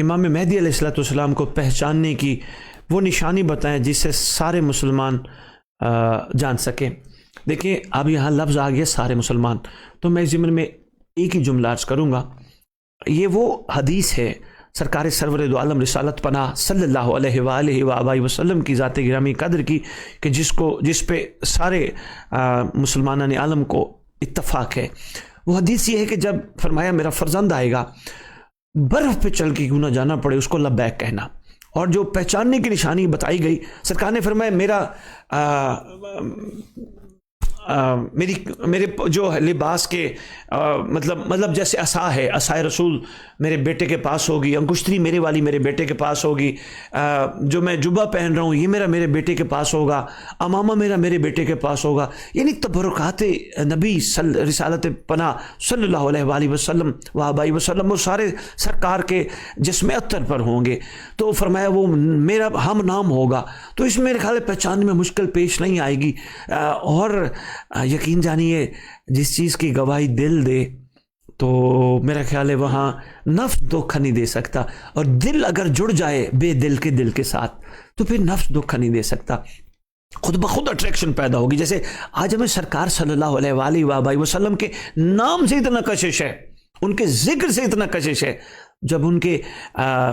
امام مہدی علیہ السلام کو پہچاننے کی وہ نشانی بتائیں جس سے سارے مسلمان جان سکیں. دیکھیں اب یہاں لفظ آ گیا سارے مسلمان، تو میں اس ضمن میں ایک ہی جملہ عرض کروں گا. یہ وہ حدیث ہے سرکار سرور دو عالم رسالت پناہ صلی اللہ علیہ وآلہ وآبائہ وسلم کی ذات گرامی قدر کی کہ جس پہ سارے مسلمانان عالم کو اتفاق ہے. وہ حدیث یہ ہے کہ جب فرمایا میرا فرزند آئے گا، برف پہ چل کے کیوں نہ جانا پڑے اس کو لبیک کہنا. اور جو پہچاننے کی نشانی بتائی گئی، سرکار نے فرمایا میرے جو لباس کے مطلب جیسے عصا ہے، عصائے رسول میرے بیٹے کے پاس ہوگی، انگشتری میرے والی میرے بیٹے کے پاس ہوگی، جو میں جبہ پہن رہا ہوں یہ میرے بیٹے کے پاس ہوگا، امامہ میرے بیٹے کے پاس ہوگا. یعنی تبرکات نبی رسالت پناہ صلی اللہ علیہ وآلہ وسلم وآبائہ وسلم وہ سارے سرکار کے جسم اطہر پر ہوں گے. تو فرمایا وہ میرا ہم نام ہوگا، تو اس میں میرے خیال پہچاننے میں مشکل پیش نہیں آئے گی. اور یقین جانیے جس چیز کی گواہی دل دے تو میرا خیال ہے وہاں نفس دھوکہ نہیں دے سکتا، اور دل اگر جڑ جائے بے دل کے ساتھ تو پھر نفس دھوکہ نہیں دے سکتا، خود بخود اٹریکشن پیدا ہوگی. جیسے آج ہمیں سرکار صلی اللہ علیہ وآلہ وآبائہ وسلم کے نام سے اتنا کشش ہے، ان کے ذکر سے اتنا کشش ہے، جب ان کے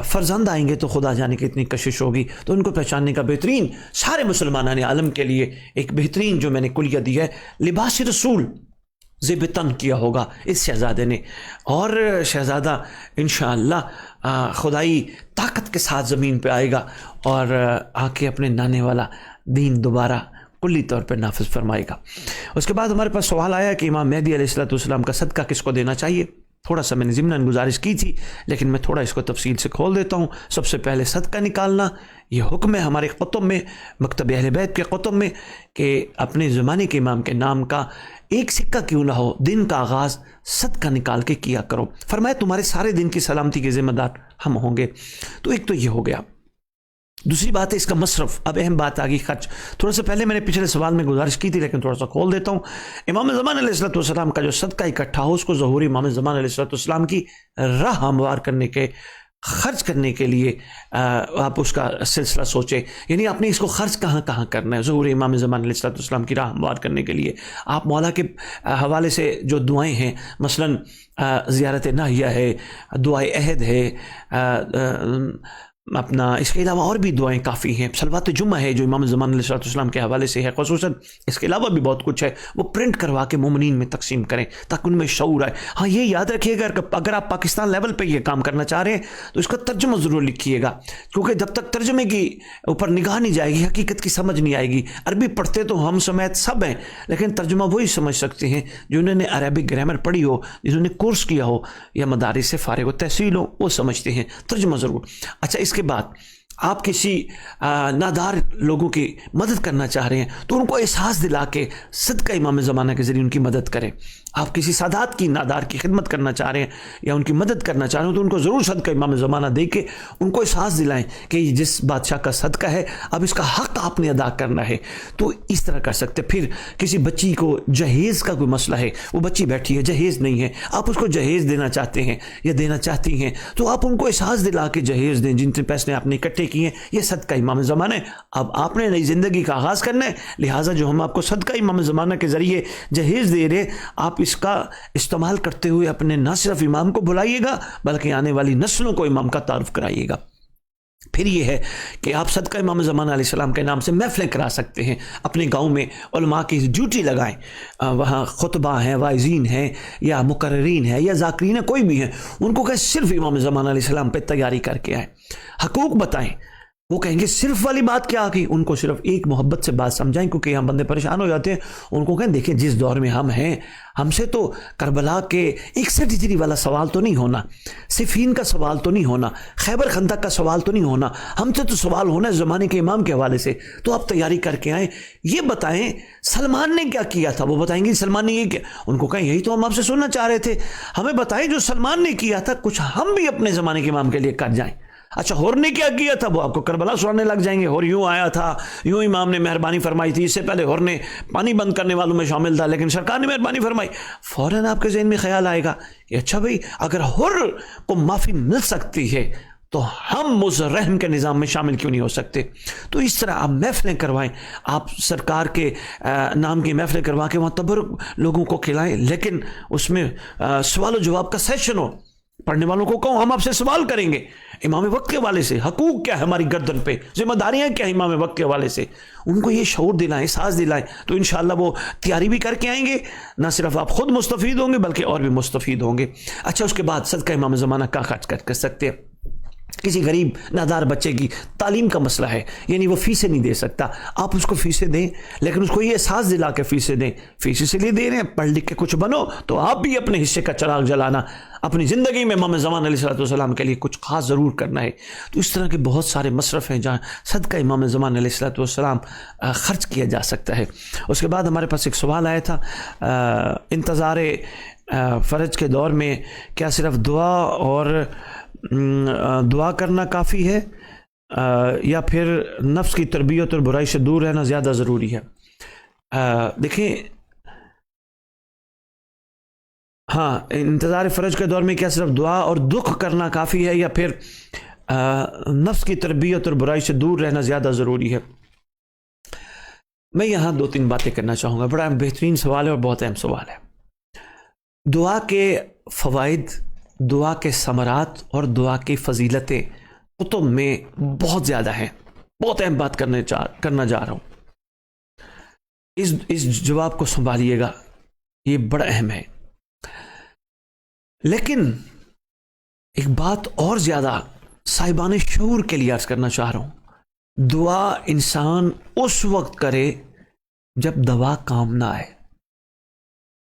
فرزند آئیں گے تو خدا جانے کی اتنی کشش ہوگی. تو ان کو پہچاننے کا بہترین سارے مسلمانان عالم کے لیے ایک بہترین جو میں نے کلیہ دی ہے، لباس رسول زیب تن کیا ہوگا اس شہزادے نے. اور شہزادہ انشاءاللہ خدائی طاقت کے ساتھ زمین پہ آئے گا اور آ کے اپنے نانے والا دین دوبارہ کلی طور پہ نافذ فرمائے گا. اس کے بعد ہمارے پاس سوال آیا کہ امام مہدی علیہ السلام کا صدقہ کس کو دینا چاہیے. تھوڑا سا میں نے ضمناً گزارش کی تھی لیکن میں تھوڑا اس کو تفصیل سے کھول دیتا ہوں. سب سے پہلے صدقہ نکالنا یہ حکم ہے ہمارے کتب میں، مکتب اہل بیت کے کتب میں، کہ اپنے زمانے کے امام کے نام کا ایک سکہ کیوں نہ ہو دن کا آغاز صدقہ نکال کے کیا کرو. فرمایا تمہارے سارے دن کی سلامتی کے ذمہ دار ہم ہوں گے. تو ایک تو یہ ہو گیا. دوسری بات ہے اس کا مصرف. اب اہم بات آ گئی خرچ. تھوڑا سا پہلے میں نے پچھلے سوال میں گزارش کی تھی لیکن تھوڑا سا کھول دیتا ہوں. امام زمان علیہ السلام کا جو صدقہ اکٹھا ہو اس کو ظہور امام زمان علیہ السلام کی راہ ہموار کرنے کے خرچ کرنے کے لیے آپ اس کا سلسلہ سوچیں. یعنی آپ نے اس کو خرچ کہاں کرنا ہے. ظہور امام زمان علیہ السلام کی راہ ہموار کرنے کے لیے آپ مولا کے حوالے سے جو دعائیں ہیں، مثلا زیارت ناہیہ ہے، دعائے عہد ہے، اپنا اس کے علاوہ اور بھی دعائیں کافی ہیں. صلوات جمعہ ہے جو امام زمان علیہ السلام کے حوالے سے ہے خصوصاً. اس کے علاوہ بھی بہت کچھ ہے، وہ پرنٹ کروا کے مومنین میں تقسیم کریں تاکہ ان میں شعور آئے. ہاں یہ یاد رکھیے گا اگر آپ پاکستان لیول پہ یہ کام کرنا چاہ رہے ہیں تو اس کا ترجمہ ضرور لکھیے گا، کیونکہ جب تک ترجمے کی اوپر نگاہ نہیں جائے گی حقیقت کی سمجھ نہیں آئے گی. عربی پڑھتے تو ہم سمیت سب ہیں لیکن ترجمہ وہی سمجھ سکتے ہیں جنہوں نے عربک گرامر پڑھی ہو، جنہوں نے کورس کیا ہو یا مدارس سے فارغ و تحصیل ہو، وہ سمجھتے ہیں. ترجمہ ضرور. اچھا اس کے بعد آپ کسی نادار لوگوں کی مدد کرنا چاہ رہے ہیں تو ان کو احساس دلا کے صدقہ امام زمانہ کے ذریعے ان کی مدد کریں. آپ کسی سادات کی نادار کی خدمت کرنا چاہ رہے ہیں یا ان کی مدد کرنا چاہ رہے ہیں تو ان کو ضرور صدقہ امام زمانہ دے کے ان کو احساس دلائیں کہ یہ جس بادشاہ کا صدقہ ہے اب اس کا حق آپ نے ادا کرنا ہے. تو اس طرح کر سکتے. پھر کسی بچی کو جہیز کا کوئی مسئلہ ہے، وہ بچی بیٹھی ہے جہیز نہیں ہے، آپ اس کو جہیز دینا چاہتے ہیں یا دینا چاہتی ہیں تو آپ ان کو احساس دلا کے جہیز دیں. جن پیسے آپ نے اکٹھے کیے ہیں یہ صدقہ امام زمانہ ہے. اب آپ نے نئی زندگی کا آغاز کرنا ہے، لہٰذا جو ہم آپ کو صدقہ امام زمانہ کے ذریعے جہیز دے رہے آپ اس کا استعمال کرتے ہوئے اپنے نہ صرف امام کو بلائیے گا بلکہ آنے والی نسلوں کو امام کا تعارف کرائیے گا. پھر یہ ہے کہ آپ صدقہ امام زمانہ علیہ السلام کے نام سے محفلیں کرا سکتے ہیں. اپنے گاؤں میں علماء کی ڈیوٹی لگائیں، وہاں خطبہ ہیں، واعظین ہیں یا مقررین ہیں یا ذاکرین ہیں، کوئی بھی ہیں، ان کو کہ صرف امام زمانہ علیہ السلام پہ تیاری کر کے آئیں. حقوق بتائیں. وہ کہیں گے صرف والی بات کیا آ گئی، ان کو صرف ایک محبت سے بات سمجھائیں کیونکہ یہاں بندے پریشان ہو جاتے ہیں. ان کو کہیں دیکھیں جس دور میں ہم ہیں ہم سے تو کربلا کے 61 ہجری والا سوال تو نہیں ہونا، صفین کا سوال تو نہیں ہونا، خیبر خندق کا سوال تو نہیں ہونا، ہم سے تو سوال ہونا ہے زمانے کے امام کے حوالے سے. تو آپ تیاری کر کے آئیں. یہ بتائیں سلمان نے کیا کیا تھا، وہ بتائیں گے سلمان نے یہ کیا. ان کو کہیں یہی تو ہم آپ سے سننا چاہ رہے تھے، ہمیں بتائیں جو سلمان نے کیا تھا کچھ ہم بھی اپنے زمانے کے امام کے لیے کر جائیں. اچھا ہور نے کیا کیا تھا، وہ آپ کو کربلا سنانے لگ جائیں گے. ہور یوں آیا تھا، یوں امام نے مہربانی فرمائی تھی، اس سے پہلے ہور نے پانی بند کرنے والوں میں شامل تھا لیکن سرکار نے مہربانی فرمائی. فوراً آپ کے ذہن میں خیال آئے گا کہ اچھا بھائی اگر ہور کو معافی مل سکتی ہے تو ہم اس رحم کے نظام میں شامل کیوں نہیں ہو سکتے؟ تو اس طرح آپ محفلیں کروائیں، آپ سرکار کے نام کی محفلیں کروا کے وہاں تبرک لوگوں کو کھلائیں، لیکن اس میں سوال و جواب کا سیشن ہو، پڑھنے والوں کو کہوں ہم آپ سے سوال کریں گے امام وقت کے حوالے سے، حقوق کیا ہے ہماری گردن پہ، ذمہ داریاں کیا ہیں امام وقت کے حوالے سے، ان کو یہ شعور دلائیں، احساس دلائیں، تو انشاءاللہ وہ تیاری بھی کر کے آئیں گے، نہ صرف آپ خود مستفید ہوں گے بلکہ اور بھی مستفید ہوں گے۔ اچھا، اس کے بعد صدقہ امام زمانہ کا خرچ کر سکتے ہیں۔ کسی غریب نادار بچے کی تعلیم کا مسئلہ ہے، یعنی وہ فیسیں نہیں دے سکتا، آپ اس کو فیسیں دیں، لیکن اس کو یہ احساس دلا کے فیسیں دیں، فیس اس لیے دے رہے ہیں پڑھ لکھ کے کچھ بنو، تو آپ بھی اپنے حصے کا چراغ جلانا، اپنی زندگی میں امام زمان علیہ السلام کے لیے کچھ خاص ضرور کرنا ہے۔ تو اس طرح کے بہت سارے مصرف ہیں جہاں صدقہ امام زمان علیہ السلام خرچ کیا جا سکتا ہے۔ اس کے بعد ہمارے پاس ایک سوال آیا تھا، انتظار فرج کے دور میں کیا صرف دعا کرنا کافی ہے یا پھر نفس کی تربیت اور برائی سے دور رہنا زیادہ ضروری ہے؟ دیکھیں، ہاں، انتظار فرج کے دور میں کیا صرف دعا اور دکھ کرنا کافی ہے یا پھر نفس کی تربیت اور برائی سے دور رہنا زیادہ ضروری ہے؟ میں یہاں 2-3 باتیں کرنا چاہوں گا، بڑا بہترین سوال ہے اور بہت اہم سوال ہے۔ دعا کے فوائد، دعا کے ثمرات اور دعا کی فضیلتیں کتب میں بہت زیادہ ہیں، بہت اہم بات کرنا جا رہا ہوں، اس جواب کو سنبھالیے گا، یہ بڑا اہم ہے۔ لیکن ایک بات اور زیادہ صاحبان شعور کے لیے عرض کرنا چاہ رہا ہوں، دعا انسان اس وقت کرے جب دوا کام نہ آئے۔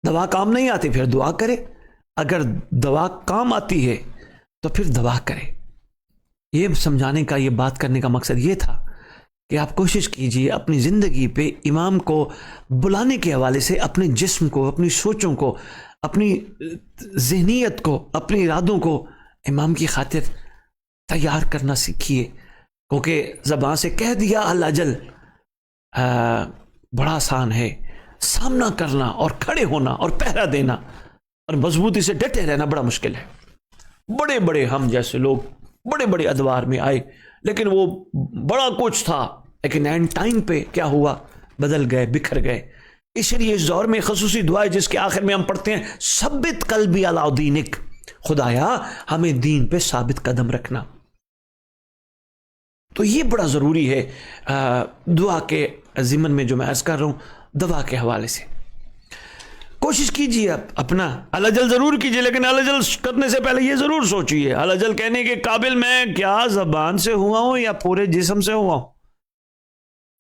دوا کام نہیں آتی پھر دعا کرے، اگر دوا کام آتی ہے تو پھر دعا کرے۔ یہ سمجھانے کا، یہ بات کرنے کا مقصد یہ تھا کہ آپ کوشش کیجئے اپنی زندگی پہ امام کو بلانے کے حوالے سے اپنے جسم کو، اپنی سوچوں کو، اپنی ذہنیت کو، اپنی ارادوں کو امام کی خاطر تیار کرنا سیکھیے، کیونکہ زبان سے کہہ دیا اللہ جل بڑا آسان ہے، سامنا کرنا اور کھڑے ہونا اور پہرا دینا اور مضبوطی سے ڈٹے رہنا بڑا مشکل ہے۔ بڑے بڑے ہم جیسے لوگ بڑے بڑے ادوار میں آئے، لیکن وہ بڑا کچھ تھا، لیکن اینڈ ٹائم پہ کیا ہوا؟ بدل گئے، بکھر گئے۔ اس لیے اس دور میں خصوصی دعا ہے جس کے آخر میں ہم پڑھتے ہیں ثبت قلبی علی دینک، خدایا ہمیں دین پہ ثابت قدم رکھنا۔ تو یہ بڑا ضروری ہے دعا کے ضمن میں جو میں عرض کر رہا ہوں، دعا کے حوالے سے کوشش کیجیے اپنا الجل ضرور کیجیے، لیکن الجل کرنے سے پہلے یہ ضرور سوچیے الجل کہنے کے قابل میں کیا زبان سے ہوا ہوں یا پورے جسم سے ہوا ہوں؟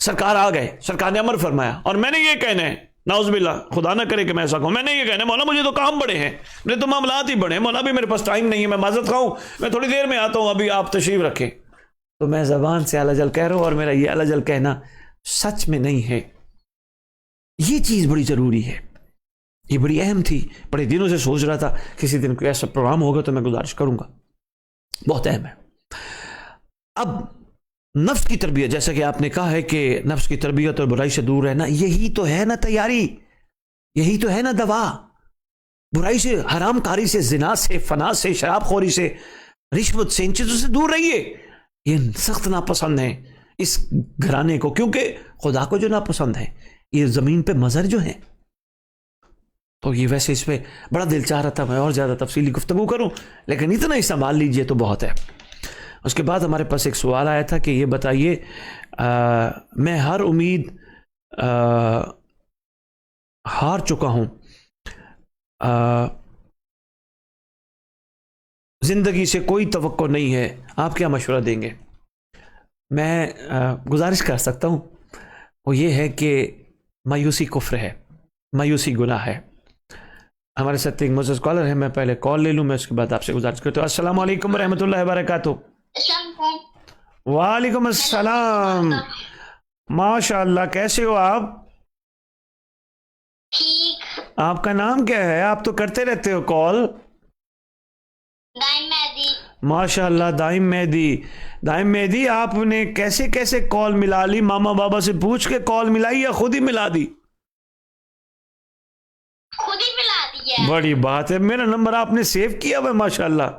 سرکار آ گئے، سرکار نے امر فرمایا اور میں نے یہ کہنا ہے، نعوذ باللہ خدا نہ کرے کہ میں ایسا کہوں، میں نے یہ کہنا ہے مولا مجھے تو کام بڑے ہیں، میرے تو معاملات ہی بڑے ہیں، مولا بھی میرے پاس ٹائم نہیں ہے، میں معذرت خواہوں، میں تھوڑی دیر میں آتا ہوں، ابھی آپ تشریف رکھیں۔ تو میں زبان سے الجل کہہ رہا ہوں اور میرا یہ الجل کہنا سچ میں نہیں ہے۔ یہ چیز بڑی ضروری ہے، یہ بڑی اہم تھی، بڑے دنوں سے سوچ رہا تھا کسی دن کوئی ایسا پروگرام ہوگا تو میں گزارش کروں گا، بہت اہم ہے۔ اب نفس کی تربیت، جیسا کہ آپ نے کہا ہے کہ نفس کی تربیت اور برائی سے دور رہنا، یہی تو ہے نا تیاری، یہی تو ہے نا دوا۔ برائی سے، حرام کاری سے، زنا سے، فنا سے، شراب خوری سے، رشوت سے، ان چیزوں سے دور رہیے۔ یہ سخت ناپسند ہے اس گھرانے کو، کیونکہ خدا کو جو ناپسند ہے یہ زمین پہ مظہر جو ہیں۔ تو یہ ویسے اس پہ بڑا دل چاہ رہا تھا میں اور زیادہ تفصیلی گفتگو کروں، لیکن اتنا ہی سنبھال لیجئے تو بہت ہے۔ اس کے بعد ہمارے پاس ایک سوال آیا تھا کہ یہ بتائیے میں ہر امید ہار چکا ہوں، زندگی سے کوئی توقع نہیں ہے، آپ کیا مشورہ دیں گے؟ میں گزارش کر سکتا ہوں، وہ یہ ہے کہ مایوسی کفر ہے، مایوسی گناہ ہے۔ ہمارے ساتھ ایک معزز کالر ہے، میں پہلے کال لے لوں، میں اس کے بعد آپ سے گزارش کرتا ہوں۔ السلام علیکم ورحمۃ اللہ وبرکاتہ۔ وعلیکم السلام، ماشاء اللہ، کیسے ہو آپ؟ ٹھیک۔ آپ کا نام کیا ہے؟ آپ تو کرتے رہتے ہو کال۔ دائم مہدی۔ ماشاء اللہ، دائم مہدی۔ دائم مہدی، آپ نے کیسے کیسے کال ملا لی؟ ماما بابا سے پوچھ کے کال ملائی یا خود ہی ملا دی؟ خود ہی ملا دیا۔ بڑی بات ہے، میرا نمبر آپ نے سیو کیا ہوا ہے، ماشاء اللہ۔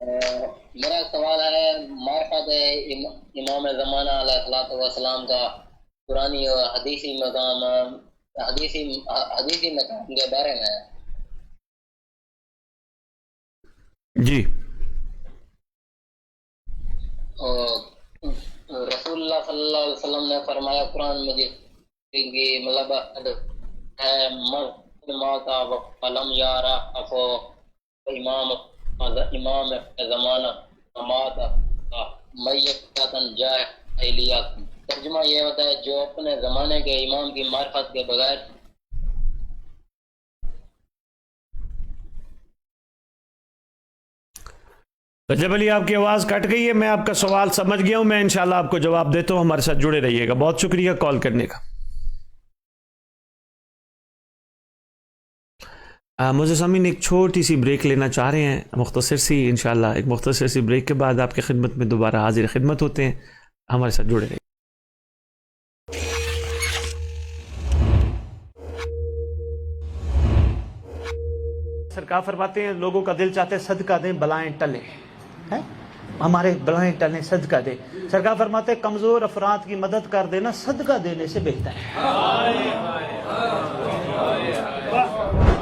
میرا سوال ہے معرفت امام زمانہ علیہ الصلوۃ والسلام کا قرآنی اور حدیثی مقام کے بارے میں جی. رسول اللہ صلی اللہ علیہ وسلم نے فرمایا قرآن مجید کی مطلب ہے ماں کا قلم یارا افو امام زمانہ مات میتن جاہلیہ. ترجمہ یہ ہوتا ہے جو اپنے زمانے کے امام کی معرفت کے بغیر رجب علی آپ کی آواز کٹ گئی ہے. میں آپ کا سوال سمجھ گیا ہوں. میں انشاءاللہ آپ کو جواب دیتا ہوں. ہمارے ساتھ جڑے رہیے گا. بہت شکریہ کال کرنے کا. مجھے سامعین ایک چھوٹی سی بریک لینا چاہ رہے ہیں, مختصر سی. انشاءاللہ ایک مختصر سی بریک کے بعد آپ کی خدمت میں دوبارہ حاضر خدمت ہوتے ہیں. ہمارے ساتھ جڑے رہیے. سرکار فرماتے ہیں لوگوں کا دل چاہتے صدقہ دیں بلائیں ٹلے, ہمارے بلائیں ٹلیں صدقہ دیں. سرکار فرماتے ہیں کمزور افراد کی مدد کر دینا صدقہ دینے سے بہتر ہے.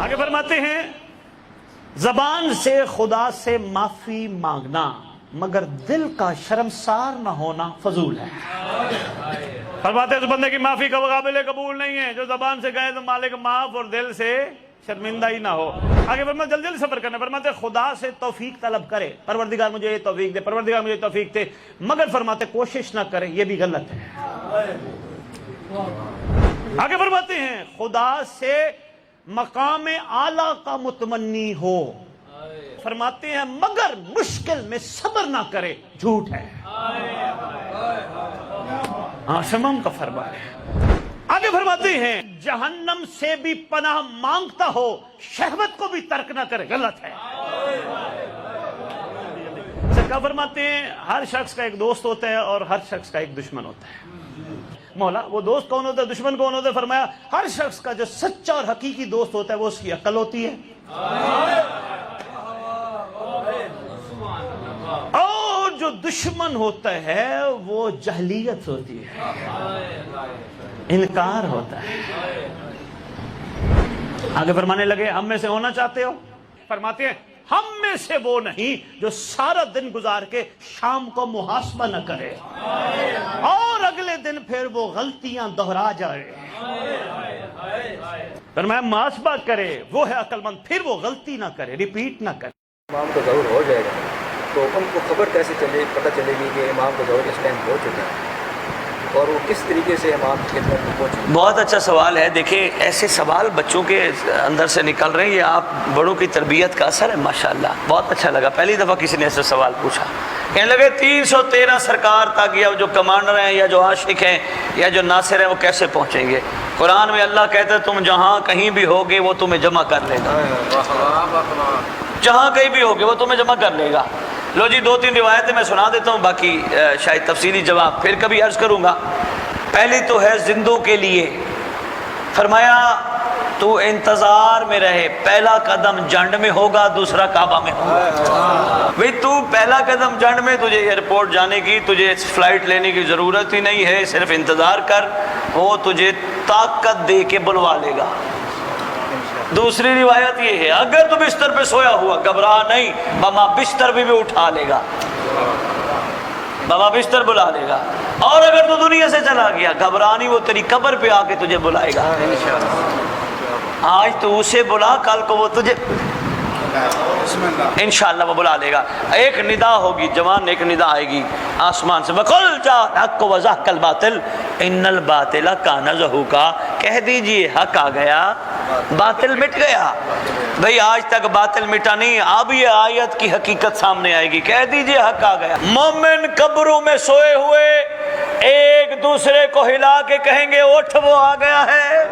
آگے فرماتے ہیں زبان سے خدا سے معافی مانگنا مگر دل کا شرمسار نہ ہونا فضول ہے. فرماتے ہیں اس بندے کی معافی کا قابل قبول نہیں ہے جو زبان سے کہے تو مالک معاف اور دل سے شرمندہ ہی نہ ہو. آگے فرماتے جلدی جلدی صبر کرنا. فرماتے خدا سے توفیق طلب کرے, پروردگار مجھے یہ توفیق دے, پروردگار مجھے توفیق دے, مگر فرماتے کوشش نہ کرے, یہ بھی غلط ہے. آگے فرماتے ہیں خدا سے مقام اعلیٰ کا متمنی ہو, فرماتے ہیں مگر مشکل میں صبر نہ کرے, جھوٹ ہے. شمم کا فرمان ہے. آگے فرماتے ہیں جہنم سے بھی پناہ مانگتا ہو شہوت کو بھی ترک نہ کرے, غلط ہے. سرکار فرماتے ہیں ہر شخص کا ایک دوست ہوتا ہے اور ہر شخص کا ایک دشمن ہوتا ہے. مولا وہ دوست کون ہوتا ہے, دشمن کون ہوتا ہے؟ فرمایا ہر شخص کا جو سچا اور حقیقی دوست ہوتا ہے وہ اس کی عقل ہوتی ہے, اور جو دشمن ہوتا ہے وہ جہلیت ہوتی ہے, انکار ہوتا ہے. آگے فرمانے لگے ہم میں سے ہونا چاہتے ہو؟ فرماتے ہیں ہم میں سے وہ نہیں جو سارا دن گزار کے شام کو محاسبہ نہ کرے اور اگلے دن پھر وہ غلطیاں دہرا جائے. فرمایا محاسبہ کرے وہ ہے عقل مند, پھر وہ غلطی نہ کرے, ریپیٹ نہ کرے. امام کا ظہور ہو جائے گا تو ان کو خبر کیسے پتہ چلے گی کہ امام کا ظہور اس ٹائم ہو چکا ہے اور وہ کس طریقے سے امام کی خدمت میں پہنچے؟ بہت اچھا سوال ہے. دیکھیں ایسے سوال بچوں کے اندر سے نکل رہے ہیں, یہ آپ بڑوں کی تربیت کا اثر ہے. ماشاءاللہ بہت اچھا لگا. پہلی دفعہ کسی نے ایسا سوال پوچھا. کہنے لگے 313 سرکار تک یا جو کمانڈر ہیں یا جو عاشق ہیں یا جو ناصر ہیں وہ کیسے پہنچیں گے؟ قرآن میں اللہ کہتا ہے تم جہاں کہیں بھی ہوگے وہ تمہیں جمع کر لے گا. جہاں کہیں بھی ہوگے وہ تمہیں جمع کر لے گا. لو جی 2-3 روایتیں میں سنا دیتا ہوں, باقی شاید تفصیلی جواب پھر کبھی عرض کروں گا. پہلی تو ہے زندوں کے لیے. فرمایا تو انتظار میں رہے, پہلا قدم جنڈ میں ہوگا دوسرا کعبہ میں ہوگا. بھئی تو پہلا قدم جنڈ میں, تجھے ایئرپورٹ جانے کی تجھے فلائٹ لینے کی ضرورت ہی نہیں ہے, صرف انتظار کر, وہ تجھے طاقت دے کے بلوا لے گا. دوسری روایت یہ ہے اگر تو بستر پہ سویا ہوا گھبرا نہیں, بابا بستر بھی اٹھا لے گا, بابا بستر بلا لے گا. اور اگر تو دنیا سے چلا گیا گھبرا نہیں, وہ تیری قبر پہ آ کے تجھے بلائے گا. آج تو اسے بلا, کل کو وہ تجھے انشاءاللہ وہ بلا لے گا. ایک ندا ہوگی جوان, ایک ندا آئے گی آسمان سے, وَقُلْ جَاءَ الْحَقُّ وَزَهَقَ الْبَاطِلُ إِنَّ الْبَاطِلَ كَانَ زَهُوقًا. کہہ دیجئے حق آ گیا, باطل مٹ گیا. بھئی آج تک باطل مٹا نہیں, اب یہ آیت کی حقیقت سامنے آئے گی. کہہ دیجئے حق آ گیا. مومن قبروں میں سوئے ہوئے ایک دوسرے کو ہلا کے کہیں گے اٹھ وہ آ گیا ہے.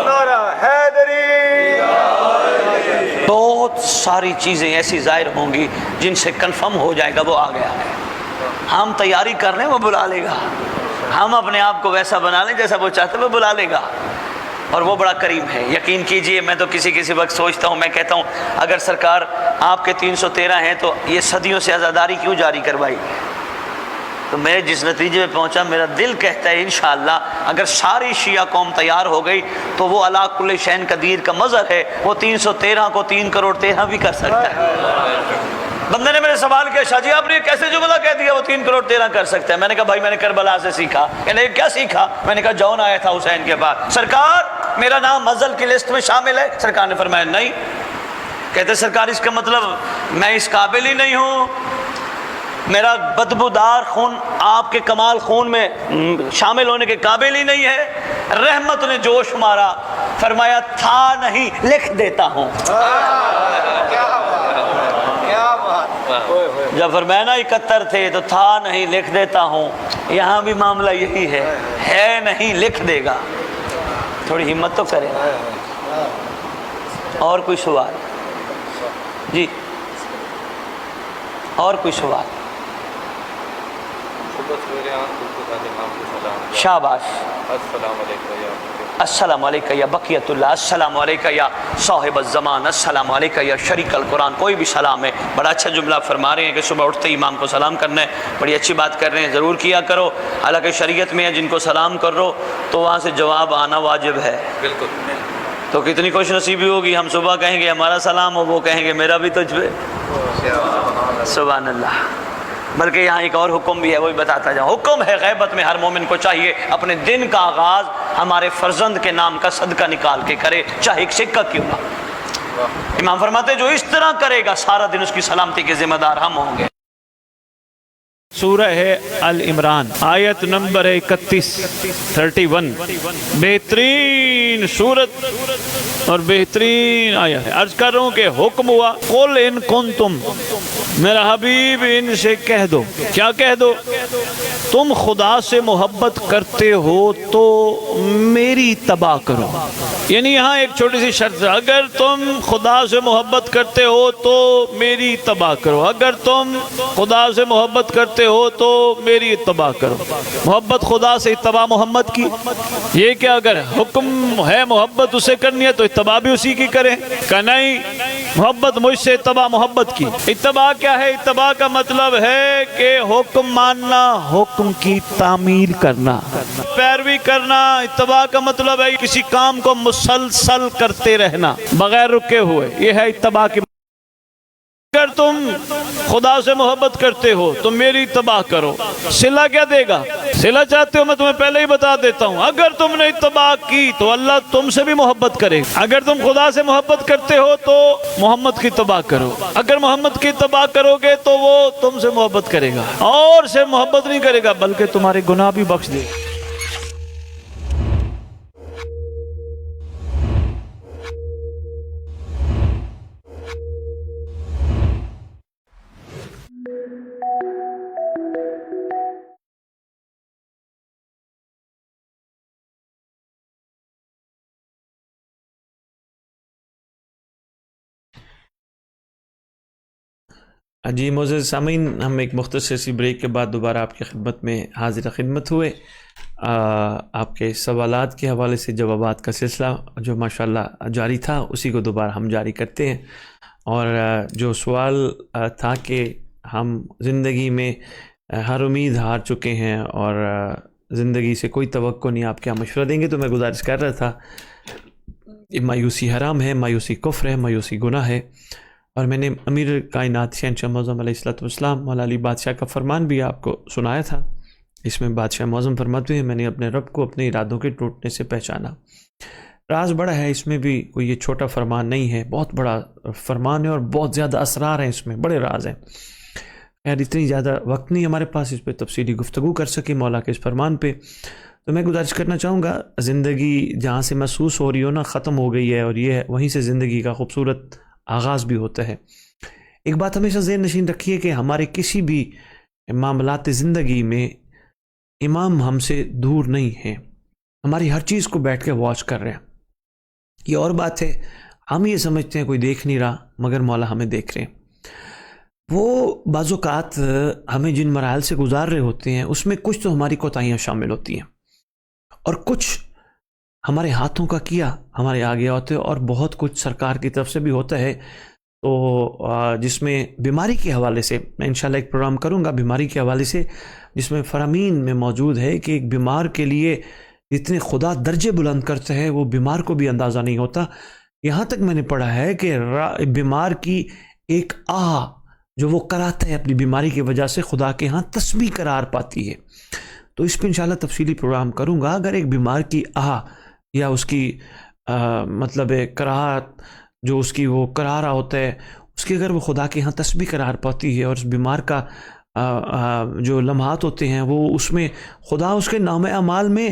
نعرہ حیدری. بہت ساری چیزیں ایسی ظاہر ہوں گی جن سے کنفرم ہو جائے گا وہ آ گیا ہے. ہم تیاری کر رہے ہیں وہ بلا لے گا, ہم اپنے آپ کو ویسا بنا لیں جیسا وہ چاہتے وہ بلا لے گا. اور وہ بڑا کریم ہے. یقین کیجئے میں تو کسی وقت سوچتا ہوں, میں کہتا ہوں اگر سرکار آپ کے 313 ہیں تو یہ صدیوں سے عزاداری کیوں جاری کروائی. تو میں جس نتیجے میں پہنچا, میرا دل کہتا ہے انشاءاللہ اگر ساری شیعہ قوم تیار ہو گئی تو وہ علی کل شیء قدیر کا مظہر ہے, وہ 313 کو 3 کروڑ 13 بھی کر سکتا ہے. بندے نے میرے سوال کیا, شاہ جی آپ نے کیسے جملہ کہہ دیا وہ 3 کروڑ 13 کر سکتا ہے. میں نے کہا بھائی میں نے کربلا سے سیکھا. کہنے کیا سیکھا؟ میں نے کہا جون آیا تھا حسین کے پاس, سرکار میرا نام مزل کی لسٹ میں شامل ہے؟ سرکار نے فرمایا نہیں. کہتے سرکار اس کا مطلب میں اس قابل ہی نہیں ہوں, میرا بدبودار خون آپ کے کمال خون میں شامل ہونے کے قابل ہی نہیں ہے. رحمت نے جوش مارا, فرمایا تھا نہیں لکھ دیتا ہوں. جب فرمایا نا 71 تھے تو تھا نہیں لکھ دیتا ہوں. یہاں بھی معاملہ یہی ہے نہیں لکھ دے گا. تھوڑی ہمت تو کریں. اور کوئی سوال؟ جی اور کوئی سوال؟ شاباش. السلام علیکہ یا بقیت اللہ, السلام علیکہ یا صاحب الزمان, السلام علیکہ یا شریک القرآن. کوئی بھی سلام ہے. بڑا اچھا جملہ فرما رہے ہیں کہ صبح اٹھتے ہی امام کو سلام کرنا ہے. بڑی اچھی بات کر رہے ہیں, ضرور کیا کرو. حالانکہ شریعت میں ہے جن کو سلام کر رہو تو وہاں سے جواب آنا واجب ہے. بالکل. تو کتنی خوش نصیبی ہوگی, ہم صبح کہیں گے ہمارا سلام ہو, وہ کہیں گے میرا بھی تجھ پہ. سبحان اللہ. بلکہ یہاں ایک اور حکم بھی ہے, وہی بتاتا جاؤں. حکم ہے غیبت میں ہر مومن کو چاہیے اپنے دن کا آغاز ہمارے فرزند کے نام کا صدقہ نکال کے کرے, چاہے ایک سکہ کیوں نہ. امام فرماتے جو اس طرح کرے گا سارا دن اس کی سلامتی کے ذمہ دار ہم ہوں گے. سورہ ہے العمران, آیت نمبر 31. بہترین سورت اور بہترین آیت ہے. عرض کر رہا ہوں کہ حکم ہوا قل ان کنتم, میرا حبیب ان سے کہہ دو. کیا کہہ دو؟ تم خدا سے محبت کرتے ہو تو میری اتباع کرو. یعنی یہاں ایک چھوٹی سی شرط ہے, اگر تم خدا سے محبت کرتے ہو تو میری اتباع کرو. اگر تم خدا سے محبت کرتے ہو تو میری اتباع کرو. محبت خدا سے, اتباع محمد کی. یہ کہ اگر حکم ہے محبت اسے کرنی ہے تو اتباع بھی اسی کی کریں. کہ نہیں, محبت مجھ سے, اتباع محبت کی. اتباع کیا ہے؟ اتباع کا مطلب ہے کہ حکم ماننا, حکم کی تعمیل کرنا, پیروی کرنا. اتباع کا مطلب ہے کسی کام کو مسلسل کرتے رہنا بغیر رکے ہوئے. یہ ہے اتباع کی. اگر تم خدا سے محبت کرتے ہو تو میری اتباع کرو. صلہ کیا دے گا؟ صلہ چاہتے ہو میں تمہیں پہلے ہی بتا دیتا ہوں, اگر تم نے اتباع کی تو اللہ تم سے بھی محبت کرے. اگر تم خدا سے محبت کرتے ہو تو محمد کی اتباع کرو. اگر محمد کی اتباع کرو گے تو وہ تم سے محبت کرے گا, اور سے محبت نہیں کرے گا بلکہ تمہارے گناہ بھی بخش دے گا. جی معزز سامعین, ہم ایک مختصر سی بریک کے بعد دوبارہ آپ کی خدمت میں حاضر خدمت ہوئے. آپ کے سوالات کے حوالے سے جوابات کا سلسلہ جو ماشاءاللہ جاری تھا اسی کو دوبارہ ہم جاری کرتے ہیں. اور جو سوال تھا کہ ہم زندگی میں ہر امید ہار چکے ہیں اور زندگی سے کوئی توقع نہیں, آپ کیا مشورہ دیں گے؟ تو میں گزارش کر رہا تھا مایوسی حرام ہے, مایوسی کفر ہے, مایوسی گناہ ہے. اور میں نے امیر کائنات شہنشاہ معظم علیہ السلام مولا علی بادشاہ کا فرمان بھی آپ کو سنایا تھا. اس میں بادشاہ معظم فرماتے ہیں میں نے اپنے رب کو اپنے ارادوں کے ٹوٹنے سے پہچانا. راز بڑا ہے اس میں بھی, کوئی یہ چھوٹا فرمان نہیں ہے, بہت بڑا فرمان ہے اور بہت زیادہ اسرار ہیں اس میں, بڑے راز ہیں. خیر اتنی زیادہ وقت نہیں ہمارے پاس اس پہ تفصیلی گفتگو کر سکے مولا کے اس فرمان پہ. تو میں گزارش کرنا چاہوں گا, زندگی جہاں سے محسوس ہو رہی ہو نا ختم ہو گئی ہے, اور یہ وہیں سے زندگی کا خوبصورت آغاز بھی ہوتا ہے. ایک بات ہمیشہ ذہن نشین رکھیے کہ ہمارے کسی بھی معاملات زندگی میں امام ہم سے دور نہیں ہیں, ہماری ہر چیز کو بیٹھ کے واچ کر رہے ہیں. یہ اور بات ہے, ہم یہ سمجھتے ہیں کوئی دیکھ نہیں رہا مگر مولا ہمیں دیکھ رہے ہیں. وہ بعض اوقات ہمیں جن مراحل سے گزار رہے ہوتے ہیں اس میں کچھ تو ہماری کوتاہیاں شامل ہوتی ہیں اور کچھ ہمارے ہاتھوں کا کیا ہمارے آگے ہوتے، اور بہت کچھ سرکار کی طرف سے بھی ہوتا ہے، تو جس میں بیماری کے حوالے سے میں انشاءاللہ ایک پروگرام کروں گا بیماری کے حوالے سے، جس میں فرامین میں موجود ہے کہ ایک بیمار کے لیے اتنے خدا درجے بلند کرتے ہیں وہ بیمار کو بھی اندازہ نہیں ہوتا. یہاں تک میں نے پڑھا ہے کہ بیمار کی ایک آہ جو وہ کراتا ہے اپنی بیماری کی وجہ سے خدا کے ہاں تسبیح قرار پاتی ہے. تو اس پہ انشاءاللہ تفصیلی پروگرام کروں گا. اگر ایک بیمار کی آہ یا اس کی مطلب کراہت جو اس کی وہ کرا رہا ہوتا ہے، اس کی اگر وہ خدا کے ہاں تسبیح قرار پاتی ہے، اور اس بیمار کا جو لمحات ہوتے ہیں وہ اس میں خدا اس کے نام اعمال میں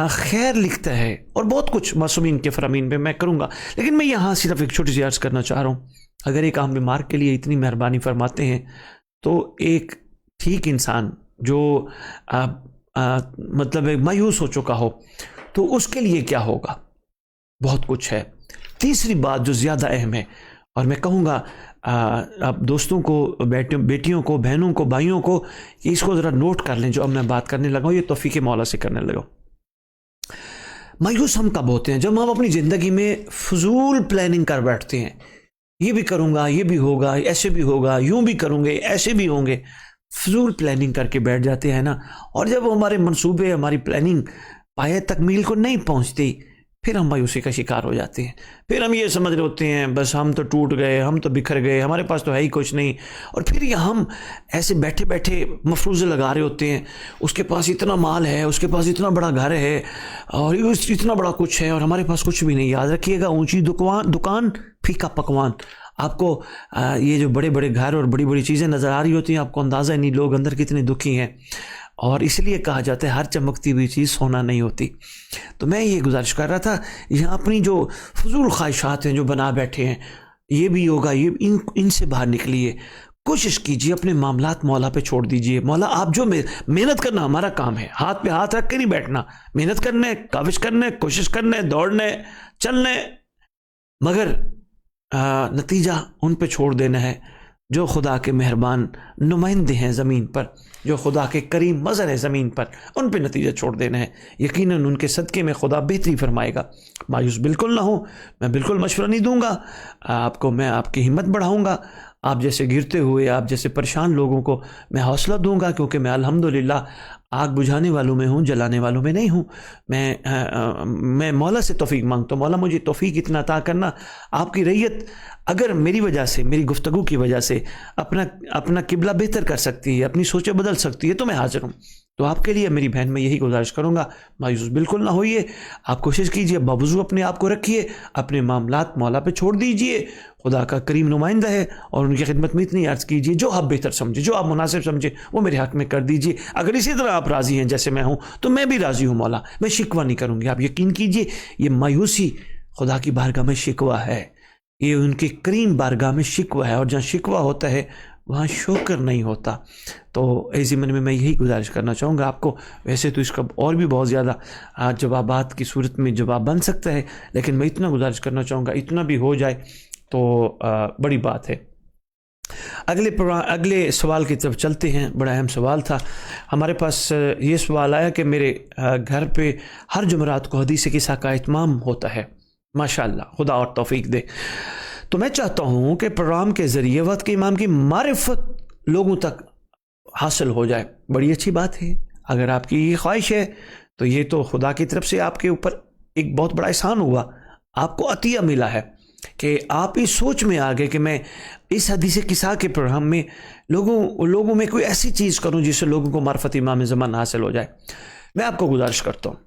خیر لکھتا ہے، اور بہت کچھ معصومین کے فرامین پہ میں کروں گا. لیکن میں یہاں صرف ایک چھوٹی سی عرض کرنا چاہ رہا ہوں، اگر ایک عام بیمار کے لیے اتنی مہربانی فرماتے ہیں تو ایک ٹھیک انسان جو مطلب مایوس ہو چکا ہو تو اس کے لیے کیا ہوگا؟ بہت کچھ ہے. تیسری بات جو زیادہ اہم ہے، اور میں کہوں گا آپ دوستوں کو، بیٹیوں کو، بہنوں کو، بھائیوں کو، اس کو ذرا نوٹ کر لیں، جو اب میں بات کرنے لگا ہوں یہ توفیق مولا سے کرنے لگا ہوں. مایوس ہم کب ہوتے ہیں؟ جب ہم اپنی زندگی میں فضول پلاننگ کر بیٹھتے ہیں، یہ بھی کروں گا، یہ بھی ہوگا، ایسے بھی ہوگا، یوں بھی کروں گے، ایسے بھی ہوں گے. فضول پلاننگ کر کے بیٹھ جاتے ہیں نا، اور جب ہمارے منصوبے، ہماری پلاننگ پایہ تکمیل کو نہیں پہنچتی، پھر ہم مایوسی کا شکار ہو جاتے ہیں. پھر ہم یہ سمجھ رہے ہوتے ہیں بس ہم تو ٹوٹ گئے، ہم تو بکھر گئے، ہمارے پاس تو ہے ہی کچھ نہیں. اور پھر یہ ہم ایسے بیٹھے بیٹھے مفروضے لگا رہے ہوتے ہیں، اس کے پاس اتنا مال ہے، اس کے پاس اتنا بڑا گھر ہے، اور اتنا بڑا کچھ ہے، اور ہمارے پاس کچھ بھی نہیں. یاد رکھیے گا، اونچی دکان پھیکا پکوان. آپ کو یہ جو بڑے بڑے گھر اور بڑی بڑی چیزیں نظر آ رہی ہوتی ہیں، آپ کو اندازہ نہیں لوگ اندر کتنے دکھی ہیں. اور اس لیے کہا جاتا ہے ہر چمکتی ہوئی چیز سونا نہیں ہوتی. تو میں یہ گزارش کر رہا تھا، یہاں اپنی جو فضول خواہشات ہیں جو بنا بیٹھے ہیں، یہ بھی ہوگا، یہ ان سے باہر نکلیے. کوشش کیجیے، اپنے معاملات مولا پہ چھوڑ دیجیے. مولا آپ جو محنت کرنا ہمارا کام ہے، ہاتھ پہ ہاتھ رکھ کے نہیں بیٹھنا، محنت کرنا ہے، کاوش کرنا ہے، کوشش کرنا ہے، دوڑنا ہے، چلنا ہے، مگر نتیجہ ان پہ چھوڑ دینا ہے جو خدا کے مہربان نمائندے ہیں زمین پر، جو خدا کے کریم مظہر ہے زمین پر، ان پہ نتیجہ چھوڑ دینا ہے. یقیناً ان کے صدقے میں خدا بہتری فرمائے گا. مایوس بالکل نہ ہوں، میں بالکل مشورہ نہیں دوں گا آپ کو، میں آپ کی ہمت بڑھاؤں گا. آپ جیسے گرتے ہوئے، آپ جیسے پریشان لوگوں کو میں حوصلہ دوں گا، کیونکہ میں الحمدللہ آگ بجھانے والوں میں ہوں، جلانے والوں میں نہیں ہوں. میں مولا سے توفیق مانگتا ہوں، مولا مجھے توفیق اتنا عطا کرنا. آپ کی رعیت اگر میری وجہ سے، میری گفتگو کی وجہ سے اپنا قبلہ بہتر کر سکتی ہے، اپنی سوچیں بدل سکتی ہے، تو میں حاضر ہوں. تو آپ کے لیے میری بہن میں یہی گزارش کروں گا، مایوس بالکل نہ ہوئیے. آپ کوشش کیجئے، باوضو اپنے آپ کو رکھیے، اپنے معاملات مولا پہ چھوڑ دیجئے. خدا کا کریم نمائندہ ہے، اور ان کی خدمت میں اتنی عرض کیجئے جو آپ بہتر سمجھے، جو آپ مناسب سمجھے، وہ میرے حق میں کر دیجئے. اگر اسی طرح آپ راضی ہیں جیسے میں ہوں تو میں بھی راضی ہوں مولا، میں شکوہ نہیں کروں گی. آپ یقین کیجئے، یہ مایوسی خدا کی بارگاہ میں شکوہ ہے، یہ ان کے کریم بارگاہ میں شکوہ ہے، اور جہاں شکوہ ہوتا ہے وہاں شکر نہیں ہوتا. تو ایسی من میں یہی گزارش کرنا چاہوں گا آپ کو. ویسے تو اس کا اور بھی بہت زیادہ جوابات کی صورت میں جواب بن سکتا ہے، لیکن میں اتنا گزارش کرنا چاہوں گا، اتنا بھی ہو جائے تو بڑی بات ہے. اگلے سوال کی طرف چلتے ہیں. بڑا اہم سوال تھا ہمارے پاس. یہ سوال آیا کہ میرے گھر پہ ہر جمعرات کو حدیث قصہ کا اہتمام ہوتا ہے. ماشاءاللہ، خدا اور توفیق دے. تو میں چاہتا ہوں کہ پروگرام کے ذریعے وقت کے امام کی معرفت لوگوں تک حاصل ہو جائے. بڑی اچھی بات ہے. اگر آپ کی یہ خواہش ہے تو یہ تو خدا کی طرف سے آپ کے اوپر ایک بہت بڑا احسان ہوا، آپ کو عطیہ ملا ہے کہ آپ اس سوچ میں آ گئے کہ میں اس حدیث قصہ کے پروگرام میں لوگوں میں کوئی ایسی چیز کروں جس سے لوگوں کو معرفت امام زمان حاصل ہو جائے. میں آپ کو گزارش کرتا ہوں،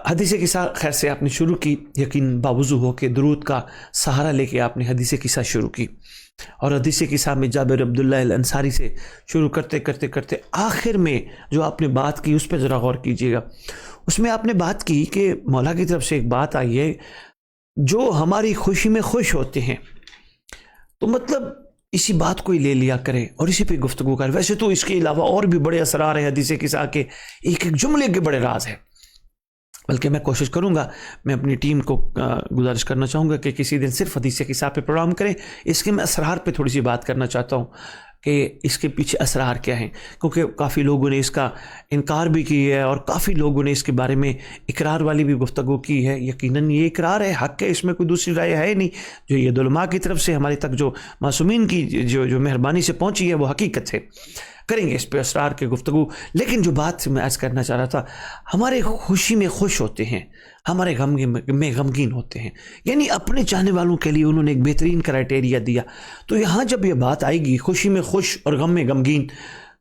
حدیث قصہ خیر سے آپ نے شروع کی، یقین باوضو ہو کہ درود کا سہارا لے کے آپ نے حدیث قصہ شروع کی. اور حدیث قصہ میں جابر عبداللہ الانصاری سے شروع کرتے کرتے کرتے آخر میں جو آپ نے بات کی اس پہ ذرا غور کیجیے گا. اس میں آپ نے بات کی کہ مولا کی طرف سے ایک بات آئی ہے، جو ہماری خوشی میں خوش ہوتے ہیں تو مطلب اسی بات کو ہی لے لیا کرے اور اسی پہ گفتگو کرے. ویسے تو اس کے علاوہ اور بھی بڑے اسرار ہیں حدیث قصہ کے، ایک ایک جملے کے بڑے راز ہیں. بلکہ میں کوشش کروں گا، میں اپنی ٹیم کو گزارش کرنا چاہوں گا کہ کسی دن صرف حدیث قصہ پہ پروگرام کریں. اس کے میں اسرار پہ تھوڑی سی بات کرنا چاہتا ہوں کہ اس کے پیچھے اسرار کیا ہیں، کیونکہ کافی لوگوں نے اس کا انکار بھی کی ہے اور کافی لوگوں نے اس کے بارے میں اقرار والی بھی گفتگو کی ہے. یقیناً یہ اقرار ہے، حق ہے، اس میں کوئی دوسری رائے ہے نہیں. جو یہ علماء کی طرف سے ہمارے تک جو معصومین کی جو مہربانی سے پہنچی ہے وہ حقیقت ہے. کریں گے اس پہ اسرار کے گفتگو. لیکن جو بات میں عرض کرنا چاہ رہا تھا، ہمارے خوشی میں خوش ہوتے ہیں، ہمارے غم میں غمگین ہوتے ہیں. یعنی اپنے چاہنے والوں کے لیے انہوں نے ایک بہترین کرائٹیریا دیا. تو یہاں جب یہ بات آئے گی خوشی میں خوش اور غم میں غمگین،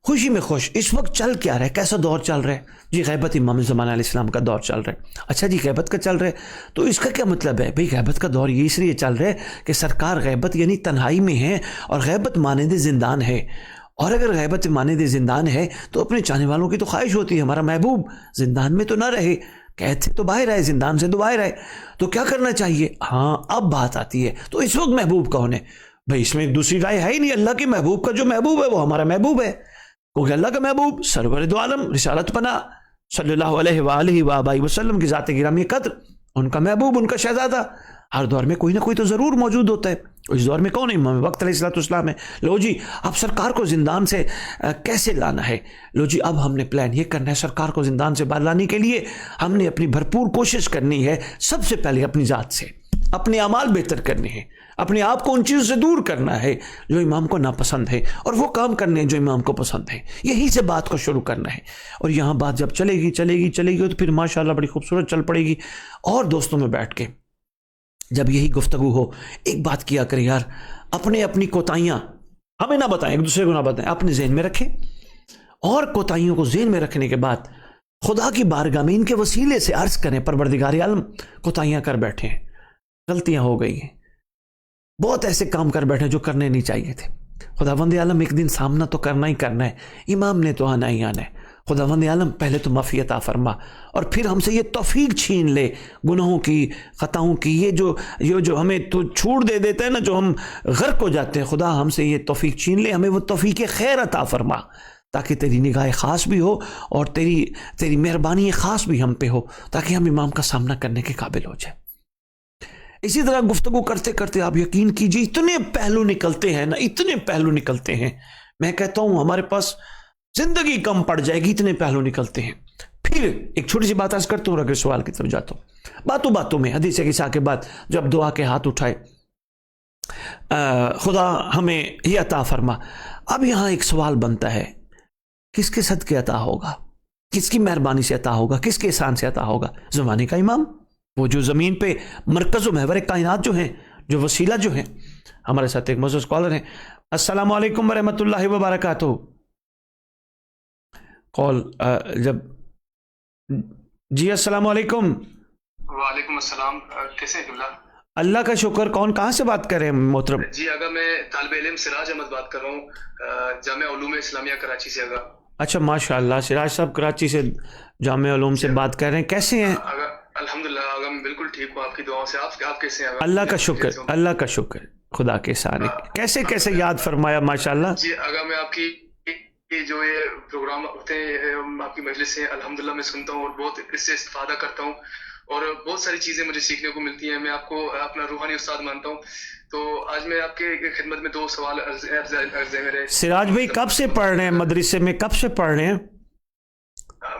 خوشی میں خوش اس وقت چل کیا رہا ہے، کیسا دور چل رہا ہے؟ جی غیبت امام زمانہ علیہ السلام کا دور چل رہا ہے. اچھا جی غیبت کا چل رہا ہے، تو اس کا کیا مطلب ہے؟ بھئی غیبت کا دور یہ اس لیے چل رہا ہے کہ سرکار غیبت یعنی تنہائی میں ہے، اور غیبت مانند زندان ہے. اور اگر غیبت مانند زندان ہے تو اپنے چاہنے والوں کی تو خواہش ہوتی ہے ہمارا محبوب زندان میں تو نہ رہے، قید سے تو باہر آئے، زندان سے تو باہر آئے. تو کیا کرنا چاہیے؟ ہاں اب بات آتی ہے، تو اس وقت محبوب کون ہے؟ بھئی اس میں دوسری رائے ہے ہی نہیں. اللہ کے محبوب کا جو محبوب ہے وہ ہمارا محبوب ہے، کیونکہ اللہ کا محبوب سرور دو عالم رسالت پناہ صلی اللہ علیہ وآلہ وآبائہ وسلم کی ذات گرامی قدر، ان کا محبوب، ان کا شہزادہ ہر دور میں کوئی نہ کوئی تو ضرور موجود ہوتا ہے. اس دور میں کون ہے؟ امام وقت علیہ السلام ہے. لو جی اب سرکار کو زندان سے کیسے لانا ہے؟ لو جی اب ہم نے پلان یہ کرنا ہے، سرکار کو زندان سے باہر لانے کے لیے ہم نے اپنی بھرپور کوشش کرنی ہے. سب سے پہلے اپنی ذات سے اپنے اعمال بہتر کرنے ہیں، اپنے آپ کو ان چیزوں سے دور کرنا ہے جو امام کو ناپسند ہے، اور وہ کام کرنے ہیں جو امام کو پسند ہے. یہی سے بات کو شروع کرنا ہے. اور یہاں بات جب چلے گی تو پھر ماشاءاللہ بڑی خوبصورت چل پڑے گی. اور دوستوں میں بیٹھ کے جب یہی گفتگو ہو، ایک بات کیا کریں یار، اپنی کوتاہیاں ہمیں نہ بتائیں، ایک دوسرے کو نہ بتائیں، اپنے ذہن میں رکھیں. اور کوتاہیوں کو ذہن میں رکھنے کے بعد خدا کی بارگاہ میں ان کے وسیلے سے عرض کریں، پروردگار عالم کوتاہیاں کر بیٹھے ہیں، غلطیاں ہو گئی ہیں، بہت ایسے کام کر بیٹھے جو کرنے نہیں چاہیے تھے. خداوند عالم ایک دن سامنا تو کرنا ہی کرنا ہے، امام نے تو آنا ہی آنا ہے. خداوند عالم پہلے تو معافی عطا فرما، اور پھر ہم سے یہ توفیق چھین لے گناہوں کی، خطاؤں کی، یہ جو ہمیں تو چھوٹ دے دیتا ہے نا، جو ہم غرق ہو جاتے ہیں. خدا ہم سے یہ توفیق چھین لے، ہمیں وہ توفیق خیر عطا فرما، تاکہ تیری نگاہ خاص بھی ہو اور تیری مہربانی خاص بھی ہم پہ ہو، تاکہ ہم امام کا سامنا کرنے کے قابل ہو جائیں. اسی طرح گفتگو کرتے کرتے آپ یقین کیجیے اتنے پہلو نکلتے ہیں نا، اتنے پہلو نکلتے ہیں، میں کہتا ہوں ہمارے پاس زندگی کم پڑ جائے گی، اتنے پہلو نکلتے ہیں. پھر ایک چھوٹی سی بات عرض کرتا ہوں، اگر سوال کی طرف جاتا ہوں. باتوں میں حدیث عیسیٰ کے بعد جب دعا کے ہاتھ اٹھائے، خدا ہمیں یہ عطا فرما. اب یہاں ایک سوال بنتا ہے، کس کے صدقے عطا ہوگا؟ کس کی مہربانی سے عطا ہوگا؟ کس کے احسان سے عطا ہوگا؟ زمانے کا امام، وہ جو زمین پہ مرکز و محور کائنات جو ہیں، جو وسیلہ جو ہیں. ہمارے ساتھ ایک معزز کالر ہیں. السلام علیکم ورحمۃ اللہ وبرکاتہ. کال جب جی السلام علیکم. وعلیکم السلام. کیسے ہیں؟ اللہ کا شکر. کہاں سے بات کر رہے ہیں محترم؟ جی اگر میں طالب علم سراج احمد بات کر رہا ہوں، جامعہ علوم اسلامیہ کراچی سے. اگر اچھا ماشاء اللہ، سراج صاحب کراچی سے جامعہ علوم سے بات کر رہے ہیں. کیسے ہیں؟ الحمدللہ اگر میں بالکل ٹھیک ہوں آپ کی دعاؤں سے. آپ کیسے ہیں؟ اللہ کا شکر، اللہ کا شکر، خدا کے ساتھ. کیسے یاد فرمایا ماشاءاللہ. جی اگر میں آپ کی جو یہ پروگرام ہوتے ہیں، آپ کی مجلس سے الحمدللہ میں سنتا ہوں اور بہت اس سے استفادہ کرتا ہوں، اور بہت ساری چیزیں مجھے سیکھنے کو ملتی ہیں. میں آپ کو اپنا روحانی استاد مانتا ہوں. تو آج میں آپ کے خدمت میں 2 سوال عرض ہے میرے. سراج بھائی کب سے پڑھ رہے ہیں مدرسے میں؟ کب سے پڑھ رہے ہیں؟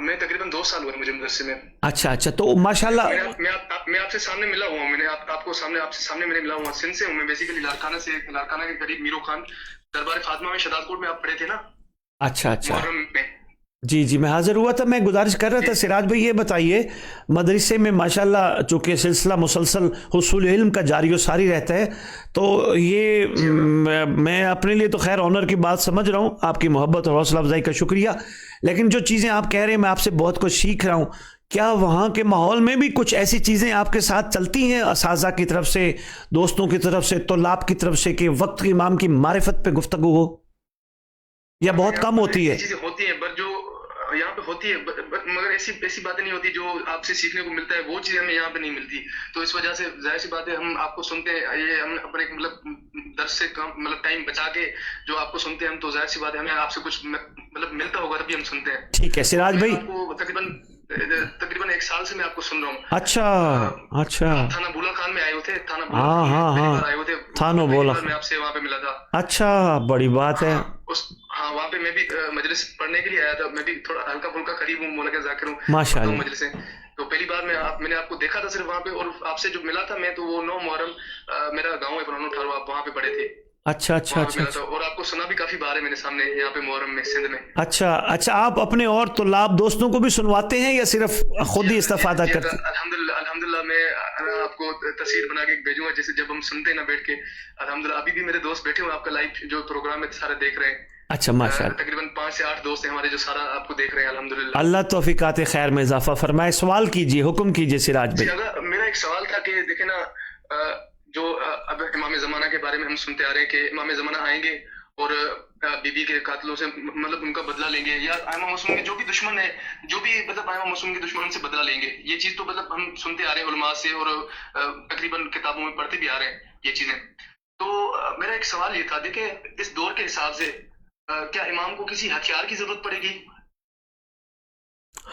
میں تقریباً 2 سال ہوئے مجھے مدرسے میں. اچھا تو ماشاءاللہ میں آپ سے سامنے ملا ہوا ہوں. میں نے آپ سے سامنے میں ملا ہوا. سندھ سے ہوں میں، بیسیکلی لاڑکانہ کے قریب میرو خان دربار فاطمہ میں شہداد کوٹ میں آپ پڑھے تھے نا. اچھا جی میں حاضر ہوا تھا. میں گزارش کر رہا تھا سراج بھائی یہ بتائیے، مدرسے میں ماشاءاللہ چونکہ سلسلہ مسلسل حصول علم کا جاری و ساری رہتا ہے، تو یہ میں اپنے لیے تو خیر آنر کی بات سمجھ رہا ہوں، آپ کی محبت اور حوصلہ افزائی کا شکریہ. لیکن جو چیزیں آپ کہہ رہے ہیں میں آپ سے بہت کچھ سیکھ رہا ہوں. کیا وہاں کے ماحول میں بھی کچھ ایسی چیزیں آپ کے ساتھ چلتی ہیں، اساتذہ کی طرف سے، دوستوں کی طرف سے، طلاب کی طرف سے، کہ وقت کے امام کی معرفت پہ گفتگو ہو، یا بہت کم ہوتی ہے؟ چیزیں ہوتی ہیں جو یہاں پہ ہوتی ہے، مگر ایسی باتیں نہیں ہوتی جو آپ سے سیکھنے کو ملتا ہے، وہ چیزیں ہمیں یہاں پہ نہیں ملتی. تو اس وجہ سے ظاہر سی بات ہے ہم آپ کو سنتے ہیں، یہ ہم اپنے درس سے ٹائم بچا کے جو آپ کو سنتے ہیں ہم، تو ظاہر سی بات ہے ہمیں آپ سے کچھ ملتا ہوگا تبھی ہم سنتے ہیں. ٹھیک ہے سراج بھائی، تقریباً 1 سال سے میں آپ کو سن رہا ہوں. اچھا تھانہ بولا خان میں آئے ہوئے تھے. ہاں آئے ہوئے تھے تھانہ بولا، میں آپ سے وہاں پہ ملا تھا. اچھا بڑی بات ہے. اس پہ میں بھی مجلس پڑھنے کے لیے آیا تھا. میں بھی تھوڑا ہلکا پھلکا قریب ہوں مولا کے ذاکر ہوں ماشاءاللہ. مجلسیں تو پہلی بار میں نے آپ کو دیکھا تھا صرف وہاں پہ, اور آپ سے جو ملا تھا میں تو وہ 9 محرم میرا گاؤں ہے پرانو ٹھارو, آپ وہاں پہ پڑے تھے. اچھا اچھا اچھا اچھا. اور آپ کو سنا بھی کافی بار ہے میرے سامنے یہاں پہ محرم میں سندھ میں. اچھا اچھا. آپ اپنے اور طلاب دوستوں کو بھی سنواتے ہیں یا صرف خود ہی استفادہ کرتے ہیں؟ الحمدللہ میں آپ کو تصویر بنا کے بھیجوں گا, جیسے جب ہم سنتے ہیں نا بیٹھ کے. الحمدللہ ابھی بھی میرے دوست بیٹھے ہوئے آپ کا لائیو جو پروگرام ہے سارے دیکھ رہے ہیں. اچھا ماشاءاللہ. تقریباً 5 سے 8 دوست ہیں ہمارے جو سارا آپ کو دیکھ رہے ہیں. الحمدللہ. اللہ توفیقات خیر میں اضافہ فرمائے. سوال کیجیے, حکم کیجیے سراج بھائی. میرا ایک سوال تھا کہ دیکھیں نا, جو اب امام زمانہ کے بارے میں ہم سنتے آ رہے ہیں کہ امام زمانہ آئیں گے اور بی بی کے قاتلوں سے مطلب ان کا بدلہ لیں گے, یا ائمہ معصومین کے جو بھی دشمن ہے, جو بھی مطلب ائمہ معصومین کے دشمن سے بدلہ لیں گے. یہ چیز تو مطلب ہم سنتے آ رہے ہیں علماء سے اور تقریباً کتابوں میں پڑھتے بھی آ رہے ہیں یہ چیزیں. تو میرا ایک سوال یہ تھا, دیکھیں اس دور کے حساب سے کیا امام کو کسی ہتھیار کی ضرورت پڑے گی؟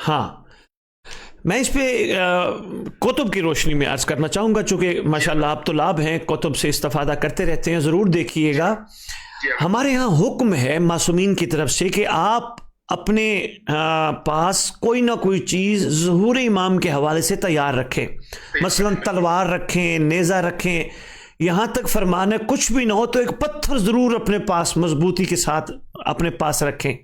ہاں, میں اس پہ کتب کی روشنی میں عرض کرنا چاہوں گا, چونکہ ماشاءاللہ آپ طلاب ہیں, کتب سے استفادہ کرتے رہتے ہیں, ضرور دیکھیے گا. ہمارے ہاں حکم ہے معصومین کی طرف سے کہ آپ اپنے پاس کوئی نہ کوئی چیز ظہور امام کے حوالے سے تیار رکھیں. مثلا تلوار رکھیں, نیزہ رکھیں. یہاں تک فرمان ہے کچھ بھی نہ ہو تو ایک پتھر ضرور اپنے پاس مضبوطی کے ساتھ اپنے پاس رکھیں.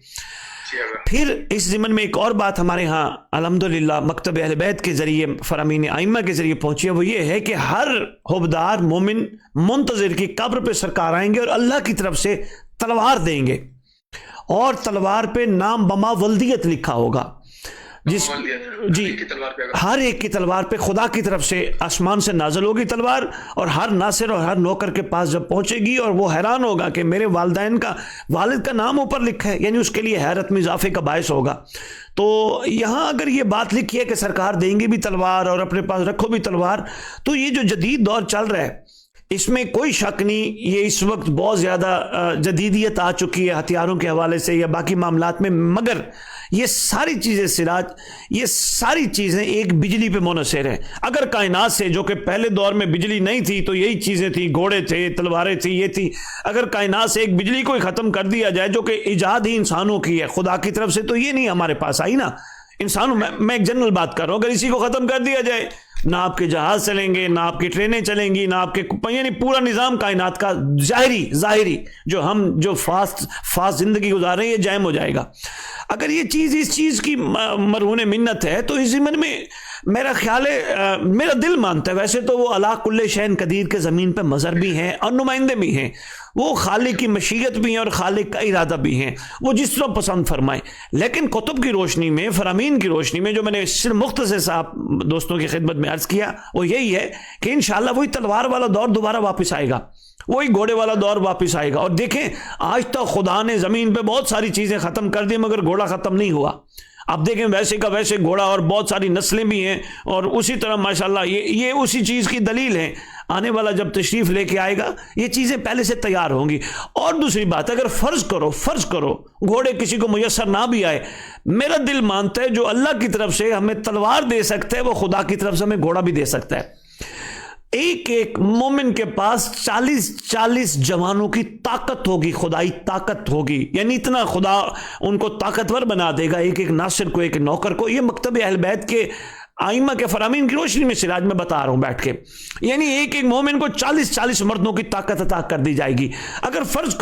پھر اس ضمن میں ایک اور بات ہمارے ہاں الحمدللہ مکتب اہل بیت کے ذریعے فرامین ائمہ کے ذریعے پہنچی ہے, وہ یہ ہے کہ ہر حبدار مومن منتظر کی قبر پہ سرکار آئیں گے اور اللہ کی طرف سے تلوار دیں گے, اور تلوار پہ نام بما ولدیت لکھا ہوگا. جس جی ہر ایک کی تلوار پہ خدا کی طرف سے آسمان سے نازل ہوگی تلوار, اور ہر ناصر اور ہر نوکر کے پاس جب پہنچے گی اور وہ حیران ہوگا کہ میرے والدین کا والد کا نام اوپر لکھا ہے, یعنی اس کے لیے حیرت میں اضافے کا باعث ہوگا. تو یہاں اگر یہ بات لکھی ہے کہ سرکار دیں گے بھی تلوار اور اپنے پاس رکھو بھی تلوار, تو یہ جو جدید دور چل رہا ہے اس میں کوئی شک نہیں, یہ اس وقت بہت زیادہ جدیدیت آ چکی ہے ہتھیاروں کے حوالے سے یا باقی معاملات میں, مگر یہ ساری چیزیں سراج, یہ ساری چیزیں ایک بجلی پہ منحصر ہیں. اگر کائنات سے, جو کہ پہلے دور میں بجلی نہیں تھی تو یہی چیزیں تھیں, گھوڑے تھے, تلواریں تھیں, یہ تھی, اگر کائنات سے ایک بجلی کو ختم کر دیا جائے جو کہ ایجاد ہی انسانوں کی ہے خدا کی طرف سے, تو یہ نہیں ہمارے پاس آئی نا. انسانوں میں ایک جنرل بات کر رہا ہوں, اگر اسی کو ختم کر دیا جائے, نہ آپ کے جہاز چلیں گے, نہ آپ کی ٹرینیں چلیں گی, نہ آپ کے, یعنی پورا نظام کائنات کا ظاہری جو ہم جو فاسٹ زندگی گزار رہے ہیں یہ جائم ہو جائے گا. اگر یہ چیز اس چیز کی مرہون منت ہے تو اس ضمن میں میرا خیال ہے, میرا دل مانتا ہے, ویسے تو وہ علی کل شیء قدیر کے زمین پہ مظہر بھی ہیں اور نمائندے بھی ہیں, وہ خالق کی مشیت بھی ہیں اور خالق کا ارادہ بھی ہیں, وہ جس طرح پسند فرمائیں. لیکن کتب کی روشنی میں, فرامین کی روشنی میں, جو میں نے صرف مختصر صاحب دوستوں کی خدمت میں عرض کیا وہ یہی ہے کہ انشاءاللہ وہی تلوار والا دور دوبارہ واپس آئے گا, وہی گھوڑے والا دور واپس آئے گا. اور دیکھیں آج تک خدا نے زمین پہ بہت ساری چیزیں ختم کر دی مگر گھوڑا ختم نہیں ہوا. آپ دیکھیں ویسے کا ویسے گھوڑا, اور بہت ساری نسلیں بھی ہیں, اور اسی طرح ماشاءاللہ یہ اسی چیز کی دلیل ہے. آنے والا جب تشریف لے کے آئے گا یہ چیزیں پہلے سے تیار ہوں گی. اور دوسری بات, اگر فرض کرو گھوڑے کسی کو میسر نہ بھی آئے, میرا دل مانتا ہے جو اللہ کی طرف سے ہمیں تلوار دے سکتا ہے وہ خدا کی طرف سے ہمیں گھوڑا بھی دے سکتا ہے. ایک مومن کے پاس 40 جوانوں کی طاقت ہوگی, خدائی طاقت ہوگی, یعنی اتنا خدا ان کو طاقتور بنا دے گا, ایک ناصر کو, ایک نوکر کو. یہ مکتب اہل بیت کے ائمہ کے فرامین کی روشنی میں سراج میں بتا رہا ہوں بیٹھ کے, یعنی ایک مومن کو 40 مردوں کی طاقت عطا کر دی جائے گی. اگر فرض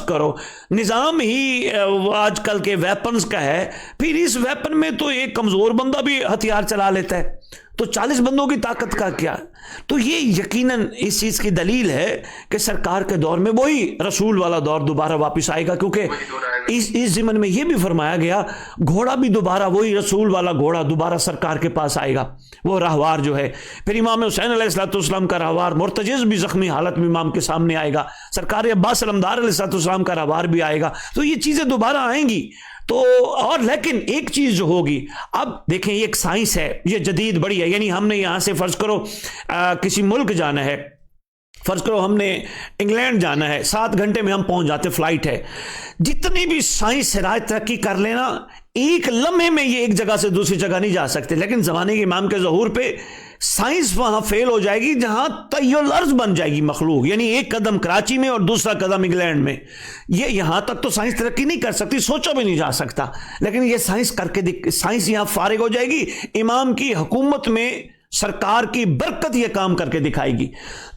کرو نظام ہی آج کل کے ویپنز کا ہے, پھر اس ویپن میں تو ایک کمزور بندہ بھی ہتھیار چلا لیتا ہے, تو 40 بندوں کی طاقت کا کیا. تو یہ یقیناً اس چیز کی دلیل ہے کہ سرکار کے دور میں وہی رسول والا دور دوبارہ واپس آئے گا, کیونکہ اس ضمن میں یہ بھی فرمایا گیا گھوڑا بھی دوبارہ وہی رسول والا گھوڑا دوبارہ سرکار کے پاس آئے گا, وہ راہوار جو ہے. پھر امام حسین علیہ السلام کا راہوار مرتجز بھی زخمی حالت میں امام کے سامنے آئے گا, سرکار عباس علمدار علیہ السلام کا راہوار بھی آئے گا. تو یہ چیزیں دوبارہ آئیں گی. تو اور لیکن ایک چیز جو ہوگی, اب دیکھیں یہ ایک سائنس ہے, یہ جدید بڑی ہے, یعنی ہم نے یہاں سے فرض کرو کسی ملک جانا ہے, فرض کرو ہم نے انگلینڈ جانا ہے, 7 گھنٹے میں ہم پہنچ جاتے, فلائٹ ہے. جتنی بھی سائنس سے رائے ترقی کر لینا, ایک لمحے میں یہ ایک جگہ سے دوسری جگہ نہیں جا سکتے. لیکن زمانے کے امام کے ظہور پہ سائنس وہاں فیل ہو جائے گی جہاں طی الارض بن جائے گی مخلوق، یعنی ایک قدم کراچی میں اور دوسرا قدم انگلینڈ میں. یہ یہاں تک تو سائنس ترقی نہیں کر سکتی، سوچا بھی نہیں جا سکتا، لیکن یہ سائنس کر کے سائنس یہاں فارغ ہو جائے گی. امام کی حکومت میں سرکار کی برکت یہ کام کر کے دکھائے گی.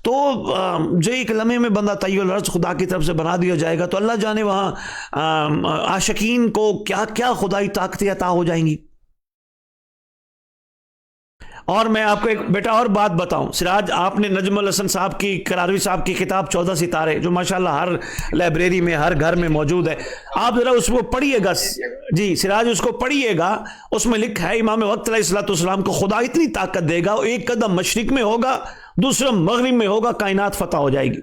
تو جو ایک لمحے میں بندہ طی الارض خدا کی طرف سے بنا دیا جائے گا تو اللہ جانے وہاں عاشقین کو کیا کیا خدائی طاقتیں عطا ہو جائیں گی. اور میں آپ کو ایک بیٹا اور بات بتاؤں، سراج، آپ نے نجم الحسن صاحب کی، کراروی صاحب کی کتاب 14 ستارے جو ماشاءاللہ ہر لائبریری میں ہر گھر میں موجود ہے، آپ ذرا اس کو پڑھیے گا. جی سراج، اس کو پڑھیے گا. اس میں لکھا ہے امام وقت علیہ الصلوۃ والسلام کو خدا اتنی طاقت دے گا، ایک قدم مشرق میں ہوگا دوسرا مغرب میں ہوگا، کائنات فتح ہو جائے گی.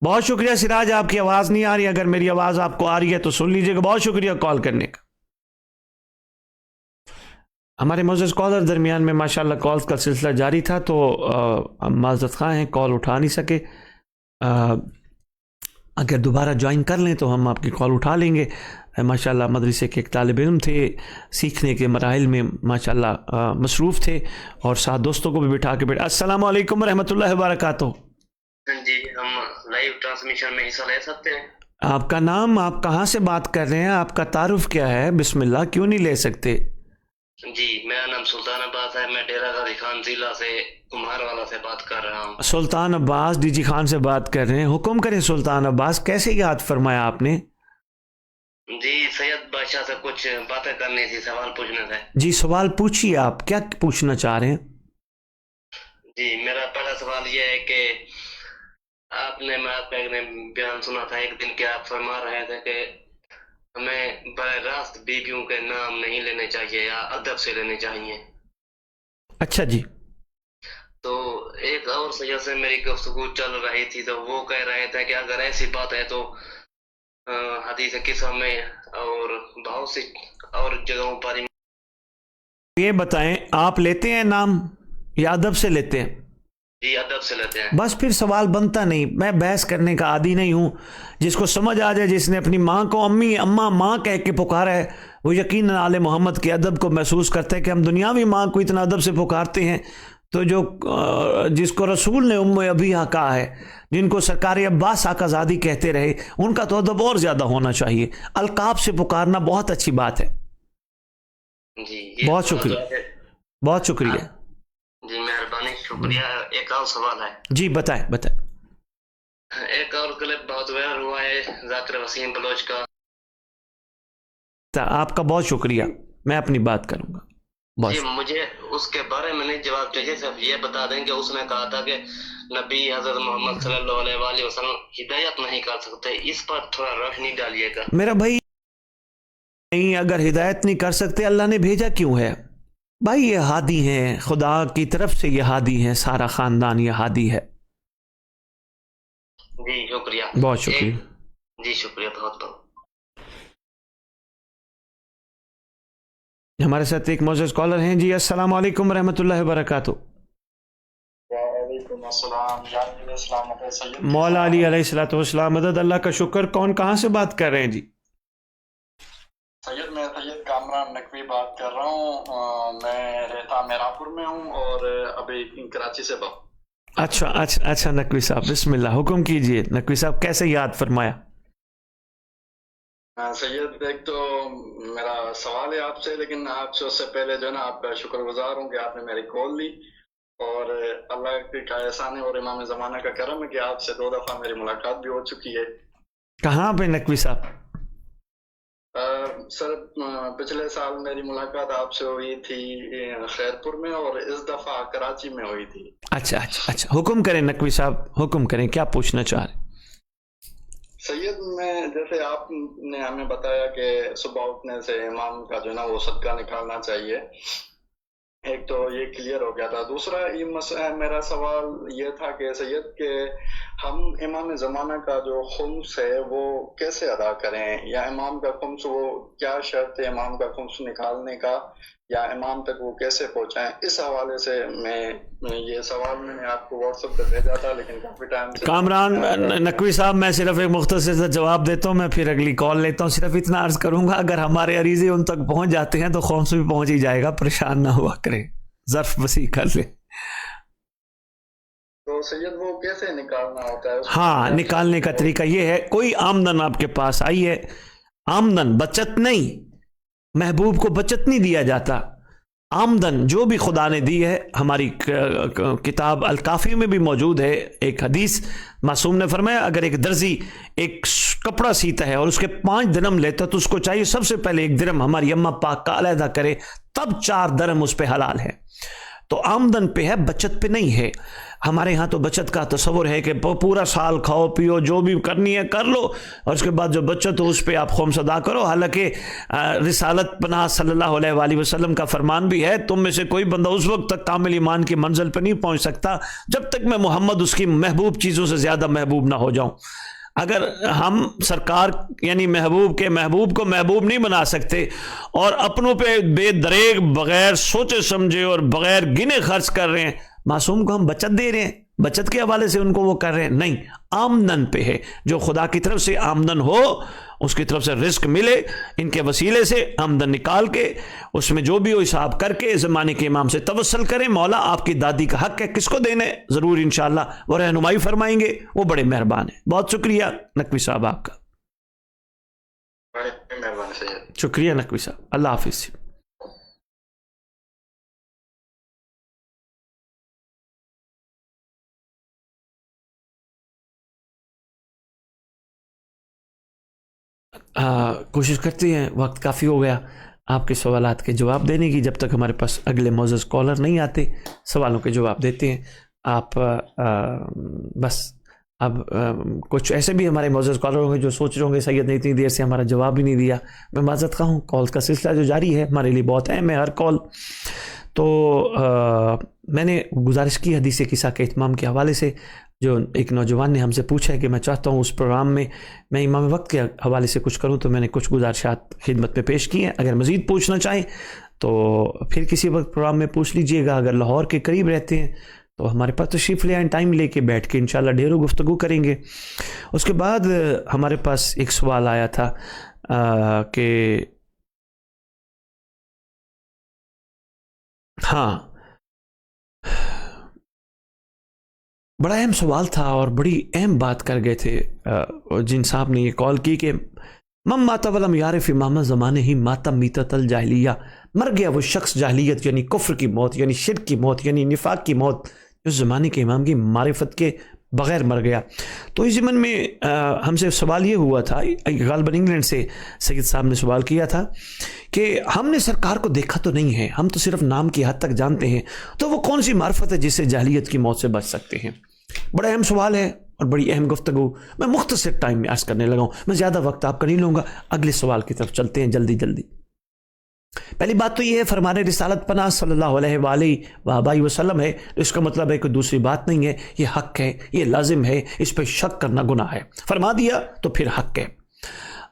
بہت شکریہ سراج، آپ کی آواز نہیں آ رہی، اگر میری آواز آپ کو آ رہی ہے تو سن لیجیے گا. بہت شکریہ کال کرنے کا. ہمارے معزز کالر درمیان میں ماشاءاللہ کالز کا سلسلہ جاری تھا تو معذرت خواہ ہیں، کال اٹھا نہیں سکے. اگر دوبارہ جوائن کر لیں تو ہم آپ کی کال اٹھا لیں گے. ماشاءاللہ مدرسے کے ایک طالب علم تھے، سیکھنے کے مراحل میں ماشاءاللہ مصروف تھے، اور ساتھ دوستوں کو بھی بٹھا کے السلام علیکم ورحمۃ اللہ وبرکاتہ. جی ہم لائیو ٹرانسمیشن میں حصہ لے سکتے ہیں؟ آپ کا نام، آپ کہاں سے بات کر رہے ہیں، آپ کا تعارف کیا ہے؟ بسم اللہ. کیوں نہیں لے سکتے؟ جی میرا نام سلطان عباس ہے، میں ڈیرہ غازی خان ضلع سے کمہار والا سے بات کر رہا ہوں. سلطان عباس ڈی جی خان سے بات کر رہے ہیں. حکم کریں سلطان عباس، کیسے یاد فرمایا آپ نے؟ جی سید بادشاہ سے کچھ باتیں کرنی تھی، سوال پوچھنا تھا. جی سوال پوچھیے، آپ کیا پوچھنا چاہ رہے ہیں؟ جی میرا پہلا سوال یہ ہے کہ آپ نے، میں آپ کا ایک بیان سنا تھا ایک دن کہ آپ فرما رہے تھے کہ ہمیں براہ راست بیویوں کے نام نہیں لینے چاہیے یا ادب سے لینے چاہیے. اچھا جی. تو ایک اور سید سے میری گفتگو چل رہی تھی تو وہ کہہ رہے تھے کہ اگر ایسی بات ہے تو حدیث قصہ میں اور بہت سی اور جگہوں پر. یہ بتائیں، آپ لیتے ہیں نام یا ادب سے لیتے ہیں؟ جی ادب سے لیتے ہیں. بس پھر سوال بنتا نہیں. میں بحث کرنے کا عادی نہیں ہوں. جس کو سمجھ آ جائے، جس نے اپنی ماں کو امی اماں ماں کہہ کے پکارا ہے، وہ یقیناً آل محمد کے ادب کو محسوس کرتے ہیں کہ ہم دنیاوی ماں کو اتنا ادب سے پکارتے ہیں. تو جو جس کو رسول نے ام ابیہا کہا ہے، جن کو سرکار عباس آقا زادی کہتے رہے، ان کا تو ادب اور زیادہ ہونا چاہیے. القاب سے پکارنا بہت اچھی بات ہے. جی بہت شکریہ، بہت شکریہ. جی مہربانی، شکریہ. ایک اور سوال ہے. جی بتائیں بتائیں. ایک اور کلپ بہت وائرل ہوا ہے ذاکر وسیم بلوچ کا. آپ کا بہت شکریہ، میں اپنی بات کروں گا. جی مجھے اس کے بارے میں نہیں جواب چاہیے، صرف یہ بتا دیں کہ اس نے کہا تھا کہ نبی حضرت محمد صلی اللہ علیہ وآلہ وسلم ہدایت نہیں کر سکتے، اس پر تھوڑا روشنی ڈالیے گا. میرا بھائی، نہیں، اگر ہدایت نہیں کر سکتے اللہ نے بھیجا کیوں ہے؟ بھائی یہ ہادی ہیں، خدا کی طرف سے یہ ہادی ہیں، سارا خاندان یہ ہادی ہے. جی شکریہ، بہت شکریہ. جی شکریہ بہت بہت. ہمارے ساتھ ایک معزز کالر ہیں. جی السلام علیکم ورحمۃ اللہ وبرکاتہ. وعلیکم السلام. مولا علی علیہ الصلوۃ والسلام. مدد اللہ کا شکر. کون کہاں سے بات کر رہے ہیں؟ جی سید، میں سید کامران نقوی بات کر رہا ہوں. میں رہتا میرپور میں ہوں اور ابھی کراچی سے بات. اچھا اچھا اچھا. نقوی صاحب بسم اللہ، حکم کیجئے. نقوی صاحب کیسے یاد فرمایا؟ سید ایک تو میرا سوال ہے آپ سے، لیکن آپ سے اس سے پہلے جو ہے نا آپ کا شکر گزار ہوں کہ آپ نے میری کال لی، اور اللہ کا احسان ہے اور امام زمانہ کا کرم ہے کہ آپ سے 2 دفعہ میری ملاقات بھی ہو چکی ہے. کہاں پہ نقوی صاحب؟ سر پچھلے سال میری ملاقات آپ سے ہوئی تھی خیرپور میں، اور اس دفعہ کراچی میں ہوئی تھی. اچھا اچھا اچھا. حکم کریں نقوی صاحب، حکم کریں، کیا پوچھنا چاہ رہے ہیں؟ سید، میں جیسے آپ نے ہمیں بتایا کہ صبح اٹھنے سے امام کا جو ہے نا وہ صدقہ نکالنا چاہیے، ایک تو یہ کلیئر ہو گیا تھا. دوسرا میرا سوال یہ تھا کہ سید کہ ہم امام زمانہ کا جو خمس ہے وہ کیسے ادا کریں، یا امام کا خمس وہ کیا شرط ہے امام کا خمس نکالنے کا، یا امام تک وہ کیسے پہنچائیں، اس حوالے سے میں یہ سوال میں نے آپ کو واٹس ایپ پہ بھیجا تھا، لیکن کافی ٹائم سے کامران نقوی صاحب، میں صرف ایک مختصر سا جواب دیتا ہوں، میں پھر اگلی کال لیتا ہوں. صرف اتنا عرض کروں گا اگر ہمارے عریضے ان تک پہنچ جاتے ہیں تو قوم سے بھی پہنچ ہی جائے گا، پریشان نہ ہوا کریں، ظرف وسیع کر لیں. تو سید وہ کیسے نکالنا ہوتا ہے؟ ہاں، نکالنے کا طریقہ یہ ہے، کوئی آمدن آپ کے پاس آئی ہے، آمدن بچت نہیں، محبوب کو بچت نہیں دیا جاتا، آمدن جو بھی خدا نے دی ہے. ہماری کتاب الکافی میں بھی موجود ہے ایک حدیث، معصوم نے فرمایا اگر ایک درزی ایک کپڑا سیتا ہے اور اس کے 5 درہم لیتا تو اس کو چاہیے سب سے پہلے 1 درہم ہماری اماں پاک کا علیحدہ کرے، تب 4 درہم اس پہ حلال ہے. تو آمدن پہ ہے، بچت پہ نہیں ہے. ہمارے ہاں تو بچت کا تصور ہے کہ پورا سال کھاؤ پیو جو بھی کرنی ہے کر لو، اور اس کے بعد جو بچت ہو اس پہ آپ خمس ادا کرو. حالانکہ رسالت پناہ صلی اللہ علیہ وآلہ وسلم کا فرمان بھی ہے، تم میں سے کوئی بندہ اس وقت تک کامل ایمان کی منزل پہ نہیں پہنچ سکتا جب تک میں محمد اس کی محبوب چیزوں سے زیادہ محبوب نہ ہو جاؤں. اگر ہم سرکار یعنی محبوب کے محبوب کو محبوب نہیں بنا سکتے اور اپنوں پہ بے دریغ بغیر سوچے سمجھے اور بغیر گنے خرچ کر رہے ہیں، معصوم کو ہم بچت دے رہے ہیں، بچت کے حوالے سے ان کو وہ کر رہے ہیں، نہیں، آمدن پہ ہے. جو خدا کی طرف سے آمدن ہو، اس کی طرف سے رزق ملے، ان کے وسیلے سے آمدن نکال کے اس میں جو بھی ہو حساب کر کے زمانے کے امام سے توسل کریں. مولا آپ کی دادی کا حق ہے، کس کو دینا ہے، ضرور انشاءاللہ وہ رہنمائی فرمائیں گے، وہ بڑے مہربان ہیں. بہت شکریہ نقوی صاحب آپ کا، بڑے مہربانی سید. شکریہ نقوی صاحب، اللہ حافظ. کوشش کرتے ہیں، وقت کافی ہو گیا آپ کے سوالات کے جواب دینے کی. جب تک ہمارے پاس اگلے معزز کالر نہیں آتے سوالوں کے جواب دیتے ہیں. آپ بس اب کچھ ایسے بھی ہمارے معزز کالر ہوں گے جو سوچ رہے ہوں گے سید نے اتنی دیر سے ہمارا جواب ہی نہیں دیا. میں معذرت خواہ ہوں، کال کا سلسلہ جو جاری ہے ہمارے لیے بہت اہم ہے، ہر کال. تو میں نے گزارش کی حدیث قصہ کے اتمام کے حوالے سے. جو ایک نوجوان نے ہم سے پوچھا ہے کہ میں چاہتا ہوں اس پروگرام میں امام وقت کے حوالے سے کچھ کروں، تو میں نے کچھ گزارشات خدمت میں پیش کی ہیں. اگر مزید پوچھنا چاہیں تو پھر کسی وقت پروگرام میں پوچھ لیجئے گا. اگر لاہور کے قریب رہتے ہیں تو ہمارے پاس تشریف لے آئیں، ٹائم لے کے بیٹھ کے انشاءاللہ ڈھیروں گفتگو کریں گے. اس کے بعد ہمارے پاس ایک سوال آیا تھا کہ ہاں، بڑا اہم سوال تھا اور بڑی اہم بات کر گئے تھے جن صاحب نے یہ کال کی کہ مم ماتا ولم یعرف امام زمانے ہی ماتا میتۃ الجاہلیہ، مر گیا وہ شخص جاہلیت یعنی کفر کی موت، یعنی شرک کی موت، یعنی نفاق کی موت، اس زمانے کے امام کی معرفت کے بغیر مر گیا. تو اس ضمن میں ہم سے سوال یہ ہوا تھا، غالباً انگلینڈ سے سید صاحب نے سوال کیا تھا کہ ہم نے سرکار کو دیکھا تو نہیں ہے، ہم تو صرف نام کی حد تک جانتے ہیں، تو وہ کون سی معرفت ہے جس سے جاہلیت کی موت سے بچ سکتے ہیں؟ بڑا اہم سوال ہے اور بڑی اہم گفتگو میں مختصر ٹائم میں عرض کرنے لگا ہوں. میں زیادہ وقت آپ کا نہیں لوں گا، اگلے سوال کی طرف چلتے ہیں جلدی جلدی. پہلی بات تو یہ ہے، فرمان رسالت پناہ صلی اللہ علیہ وآلہ وسلم ہے، اس کا مطلب ہے کہ دوسری بات نہیں ہے، یہ حق ہے، یہ لازم ہے، اس پہ شک کرنا گناہ ہے. فرما دیا تو پھر حق ہے.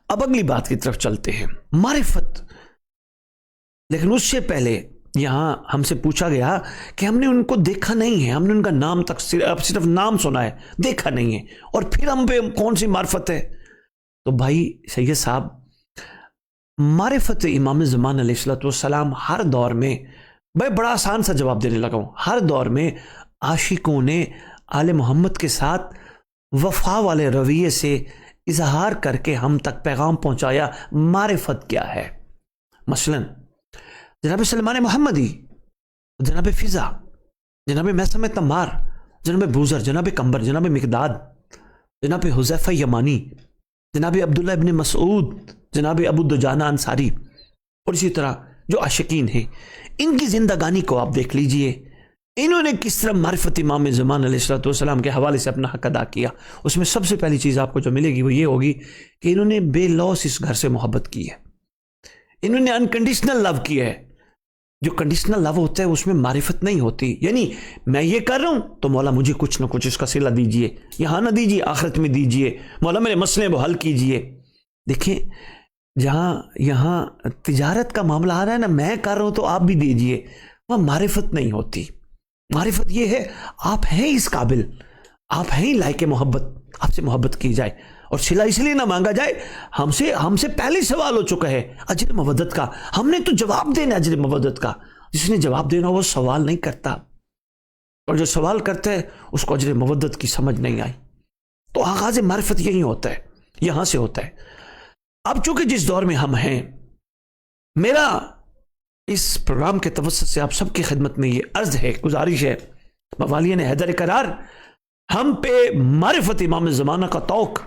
اب اگلی بات کی طرف چلتے ہیں، معرفت. لیکن اس سے پہلے یہاں ہم سے پوچھا گیا کہ ہم نے ان کو دیکھا نہیں ہے، ہم نے ان کا نام تک صرف نام سنا ہے، دیکھا نہیں ہے، اور پھر ہم پہ کون سی معرفت ہے؟ تو بھائی سید صاحب، معرفت امام زمان علیہ السلام ہر دور میں، میں بڑا آسان سا جواب دینے لگا ہوں، ہر دور میں عاشقوں نے آل محمد کے ساتھ وفا والے رویے سے اظہار کر کے ہم تک پیغام پہنچایا. معرفت کیا ہے؟ مثلا جناب سلمان محمدی، جناب فضا، جناب میثم تمار، جناب بوزر، جناب کمبر، جناب مقداد، جناب حذیفہ یمانی، جناب عبداللہ ابن مسعود، جناب ابو دجانہ انصاری، اور اسی طرح جو عاشقین ہیں، ان کی زندگانی کو آپ دیکھ لیجئے، انہوں نے کس طرح معرفت امام زمان علیہ السلام کے حوالے سے اپنا حق ادا کیا. اس میں سب سے پہلی چیز آپ کو جو ملے گی وہ یہ ہوگی کہ انہوں نے بے لوث اس گھر سے محبت کی ہے، انہوں نے انکنڈیشنل لو کیا ہے. جو کنڈیشنل لو ہوتا ہے اس میں معرفت نہیں ہوتی، یعنی میں یہ کر رہا ہوں تو مولا مجھے کچھ نہ کچھ اس کا صلہ دیجئے، یہاں نہ دیجئے آخرت میں دیجئے، مولا میرے مسئلے کو حل کیجئے. دیکھیں جہاں یہاں تجارت کا معاملہ آ رہا ہے نا، میں کر رہا ہوں تو آپ بھی دیجئے، وہاں معرفت نہیں ہوتی. معرفت یہ ہے آپ ہیں اس قابل، آپ ہیں لائق محبت، آپ سے محبت کی جائے اور صلہ اس لیے نہ مانگا جائے. ہم سے پہلے سوال ہو چکا ہے اجر مودت کا، ہم نے تو جواب دینا اجر مودت کا. جس نے جواب دینا وہ سوال نہیں کرتا، اور جو سوال کرتا ہے اس کو اجر مودت کی سمجھ نہیں آئی. تو آغاز معرفت یہی ہوتا ہے، یہاں سے ہوتا ہے. اب چونکہ جس دور میں ہم ہیں، میرا اس پروگرام کے توسط سے آپ سب کی خدمت میں یہ عرض ہے، گزارش ہے، موالیین حیدر قرار، ہم پہ معرفت امام زمانہ کا توق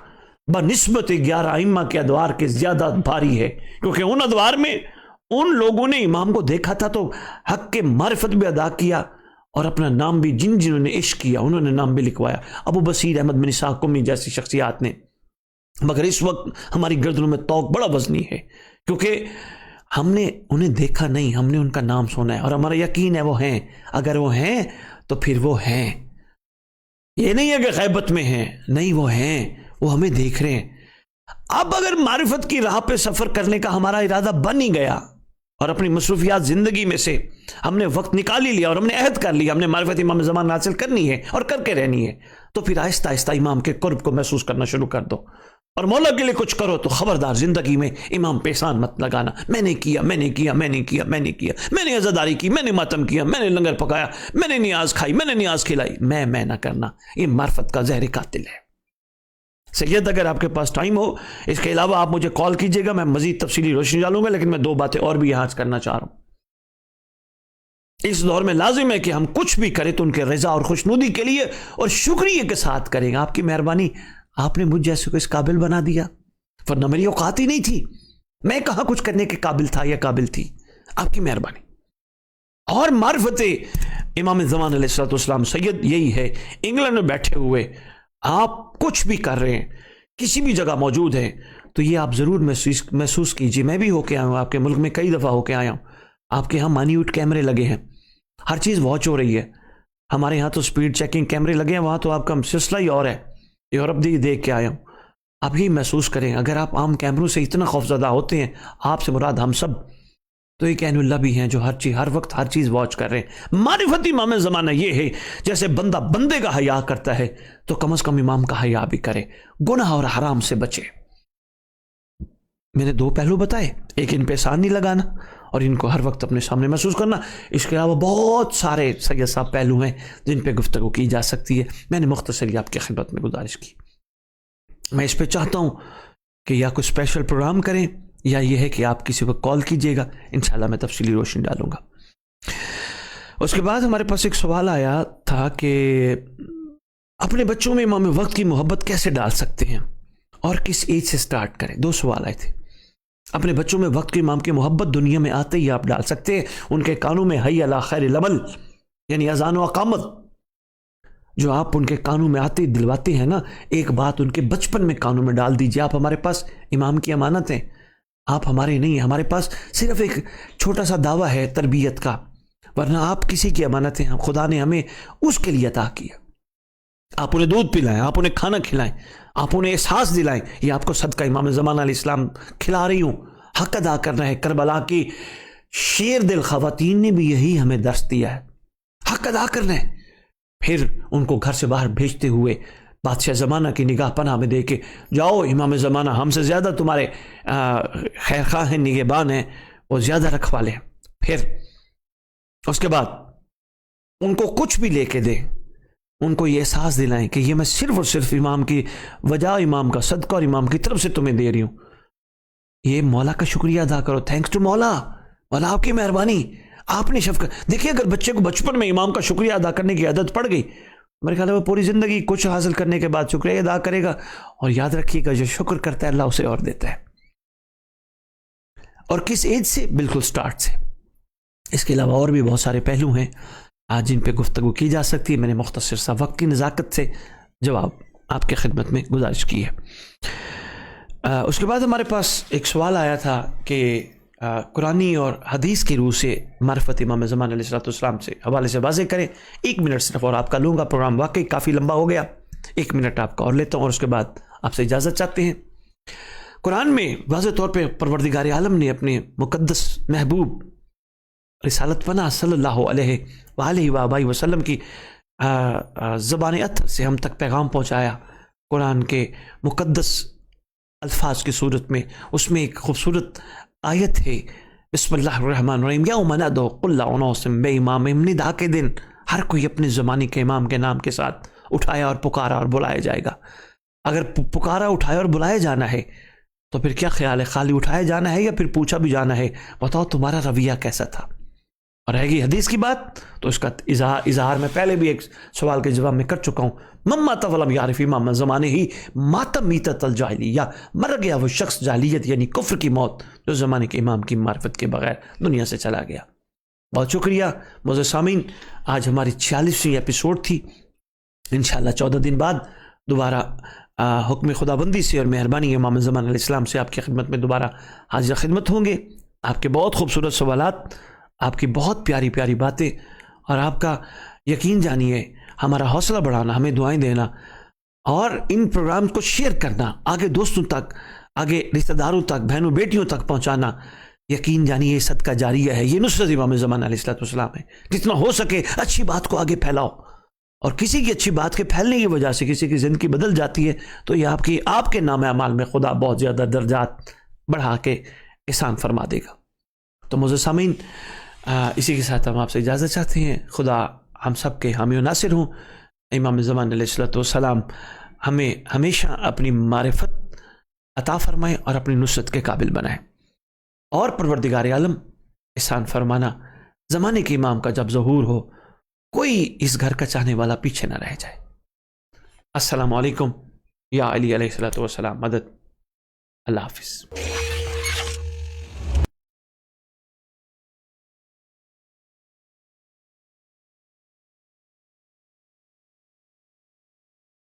بنسبت 11 ائمہ کے ادوار کے زیادہ بھاری ہے، کیونکہ ان ادوار میں ان لوگوں نے امام کو دیکھا تھا تو حق کے معرفت بھی ادا کیا اور اپنا نام بھی، جنہوں نے عشق کیا انہوں نے نام بھی لکھوایا، ابو بصیر احمد بن اسحاق قمی جیسی شخصیات نے. مگر اس وقت ہماری گردنوں میں توق بڑا وزنی ہے، کیونکہ ہم نے انہیں دیکھا نہیں، ہم نے ان کا نام سنا ہے اور ہمارا یقین ہے وہ ہیں. اگر وہ ہیں تو پھر وہ ہیں، یہ نہیں ہے کہ غیبت میں ہیں، نہیں، وہ ہیں، وہ ہمیں دیکھ رہے ہیں. اب اگر معرفت کی راہ پہ سفر کرنے کا ہمارا ارادہ بن ہی گیا اور اپنی مصروفیات زندگی میں سے ہم نے وقت نکال ہی لیا اور ہم نے عہد کر لیا، ہم نے معرفت امام زمان حاصل کرنی ہے اور کر کے رہنی ہے، تو پھر آہستہ آہستہ امام کے قرب کو محسوس کرنا شروع کر دو. اور مولا کے لیے کچھ کرو تو خبردار زندگی میں امام پہ احسان مت لگانا، میں نے کیا، میں نے کیا، میں نے کیا، میں نے کیا، میں نے عزاداری کی، میں نے ماتم کیا، میں نے لنگر پکایا، میں نے نیاز کھائی، میں نے نیاز کھلائی. میں نہ کرنا، یہ معرفت کا زہر قاتل ہے. سید اگر آپ کے پاس ٹائم ہو، اس کے علاوہ آپ مجھے کال کیجئے گا، میں مزید تفصیلی روشنی ڈالوں گا، لیکن میں 2 باتیں اور بھی یہاں کرنا چاہ رہا ہوں. اس دور میں لازم ہے کہ ہم کچھ بھی کریں تو ان کے رضا اور خوشنودی کے لیے اور شکریہ کے ساتھ کریں. آپ کی مہربانی، آپ نے مجھ جیسے کو اس قابل بنا دیا، ورنہ میری اوقات ہی نہیں تھی، میں کہاں کچھ کرنے کے قابل تھا یا قابل تھی. آپ کی مہربانی. اور معرفت امام زمان علیہ السلام سید یہی ہے. انگلینڈ میں بیٹھے ہوئے آپ کچھ بھی کر رہے ہیں، کسی بھی جگہ موجود ہیں، تو یہ آپ ضرور محسوس کیجئے. میں بھی ہو کے آیا ہوں، آپ کے ملک میں کئی دفعہ ہو کے آیا ہوں. آپ کے ہاں مانیوٹ کیمرے لگے ہیں، ہر چیز واچ ہو رہی ہے. ہمارے ہاں تو سپیڈ چیکنگ کیمرے لگے ہیں، وہاں تو آپ کا سلسلہ ہی اور ہے. یورپ دیکھ کے آیا ہوں. آپ یہی محسوس کریں، اگر آپ عام کیمروں سے اتنا خوفزدہ ہوتے ہیں، آپ سے مراد ہم سب، تو ایک عین اللہ بھی ہیں جو ہر وقت ہر چیز واچ کر رہے ہیں. معرفت امام زمانہ یہ ہے، جیسے بندہ بندے کا حیا کرتا ہے تو کم از کم امام کا حیا بھی کرے، گناہ اور حرام سے بچے. میں نے 2 پہلو بتائے، ایک ان پہ احسان نہیں لگانا اور ان کو ہر وقت اپنے سامنے محسوس کرنا. اس کے علاوہ بہت سارے سید صاحب پہلو ہیں جن پہ گفتگو کی جا سکتی ہے. میں نے مختصری آپ کی خدمت میں گزارش کی. میں اس پہ چاہتا ہوں کہ یا کوئی اسپیشل پروگرام کریں یا یہ ہے کہ آپ کسی کو کال کیجئے گا، انشاءاللہ میں تفصیلی روشنی ڈالوں گا. اس کے بعد ہمارے پاس ایک سوال آیا تھا کہ اپنے بچوں میں امام وقت کی محبت کیسے ڈال سکتے ہیں اور کس ایج سے سٹارٹ کریں. 2 سوال آئے تھے. اپنے بچوں میں وقت کے امام کی محبت دنیا میں آتے ہی آپ ڈال سکتے ہیں. ان کے کانوں میں حی علی خیر العمل یعنی اذان و اقامت جو آپ ان کے کانوں میں آتے دلواتے ہیں نا، ایک بات ان کے بچپن میں کانوں میں ڈال دیجیے. آپ ہمارے پاس امام کی امانت ہیں، آپ ہمارے نہیں ہیں. ہمارے پاس صرف ایک چھوٹا سا دعویٰ ہے تربیت کا، ورنہ آپ کسی کی امانت ہیں. خدا نے ہمیں اس کے لیے عطا کیا. آپ انہیں دودھ پلائیں، آپ انہیں کھانا کھلائیں، آپ انہیں احساس دلائیں. یہ آپ کو صدقہ امام زمان علیہ السلام کھلا رہی ہوں. حق ادا کرنا ہے. کربلا کی شیر دل خواتین نے بھی یہی ہمیں درس دیا ہے، حق ادا کرنا ہے. پھر ان کو گھر سے باہر بھیجتے ہوئے بادشاہ زمانہ کی نگاہ پناہ میں دے کے جاؤ، امام زمانہ ہم سے زیادہ تمہارے خیر خواہ ہیں، نگہبان ہیں، وہ زیادہ رکھوا لیں. پھر اس کے بعد ان کو کچھ بھی لے کے دیں، ان کو یہ احساس دلائیں کہ یہ میں صرف اور صرف امام کی وجہ، امام کا صدقہ اور امام کی طرف سے تمہیں دے رہی ہوں. یہ مولا کا شکریہ ادا کرو. تھینکس ٹو مولا، مولا آپ کی مہربانی، آپ نے شفقت. دیکھیے اگر بچے کو بچپن میں امام کا شکریہ ادا کرنے کی عادت پڑ گئی، میرے خیال ہے وہ پوری زندگی کچھ حاصل کرنے کے بعد شکریہ ادا کرے گا. اور یاد رکھیے گا جو شکر کرتا ہے اللہ اسے اور دیتا ہے. اور کس ایج سے؟ بالکل سٹارٹ سے. اس کے علاوہ اور بھی بہت سارے پہلو ہیں آج جن پہ گفتگو کی جا سکتی ہے. میں نے مختصر سا وقت کی نزاکت سے جواب آپ کی خدمت میں گزارش کی ہے. اس کے بعد ہمارے پاس ایک سوال آیا تھا کہ قرآنی اور حدیث کی روح سے معرفت امام زمان علیہ السلام سے حوالے سے واضح کریں. 1 منٹ صرف اور آپ کا لوں گا. پروگرام واقعی کافی لمبا ہو گیا. 1 منٹ آپ کا اور لیتا ہوں اور اس کے بعد آپ سے اجازت چاہتے ہیں. قرآن میں واضح طور پہ پروردگار عالم نے اپنے مقدس محبوب رسالت پناہ صلی اللہ علیہ وآلہ وآبائی وسلم کی زبان اطہر سے ہم تک پیغام پہنچایا قرآن کے مقدس الفاظ کی صورت میں. اس میں ایک خوبصورت آیت ہے بسم اللہ الرحمن الرحیم یوم ندعو کل اناس بامامہم. ندا کے دن ہر کوئی اپنے زمانے کے امام کے نام کے ساتھ اٹھایا اور پکارا اور بلایا جائے گا. اگر پکارا اٹھایا اور بلایا جانا ہے تو پھر کیا خیال ہے, خالی اٹھایا جانا ہے یا پھر پوچھا بھی جانا ہے؟ بتاؤ تمہارا رویہ کیسا تھا. اور رہے گی حدیث کی بات تو اس کا اظہار میں پہلے بھی ایک سوال کے جواب میں کر چکا ہوں. مات ولم یعرف امام زمانے ہی ماتم میتۃ الجاہلیہ, مر گیا وہ شخص جاہلیت یعنی کفر کی موت جو زمانے کے امام کی معرفت کے بغیر دنیا سے چلا گیا. بہت شکریہ معزز سامعین, آج ہماری 46ویں ایپیسوڈ تھی. انشاءاللہ 14 دن بعد دوبارہ حکم خدا بندی سے اور مہربانی امام زمان علیہ السلام سے آپ کی خدمت میں دوبارہ حاضر خدمت ہوں گے. آپ کے بہت خوبصورت سوالات, آپ کی بہت پیاری پیاری باتیں اور آپ کا یقین جانیے ہمارا حوصلہ بڑھانا, ہمیں دعائیں دینا اور ان پروگرام کو شیئر کرنا, آگے دوستوں تک, آگے رشتہ داروں تک, بہنوں بیٹیوں تک پہنچانا. یقین جانیے یہ صدقہ جاریہ ہے, یہ نصرت امام زمان علیہ السلام ہے. جتنا ہو سکے اچھی بات کو آگے پھیلاؤ, اور کسی کی اچھی بات کے پھیلنے کی وجہ سے کسی کی زندگی بدل جاتی ہے تو یہ آپ کے نام اعمال میں خدا بہت زیادہ درجات بڑھا کے احسان فرما دے گا. تو معزز سامعین, اسی کے ساتھ ہم آپ سے اجازت چاہتے ہیں. خدا ہم سب کے حامی و ناصر ہوں. امام زمان علیہ السلام ہمیں ہمیشہ اپنی معرفت عطا فرمائے اور اپنی نصرت کے قابل بنائے, اور پروردگار عالم احسان فرمانا زمانے کے امام کا جب ظہور ہو کوئی اس گھر کا چاہنے والا پیچھے نہ رہ جائے. السلام علیکم یا علی علیہ السلام. مدد. اللہ حافظ.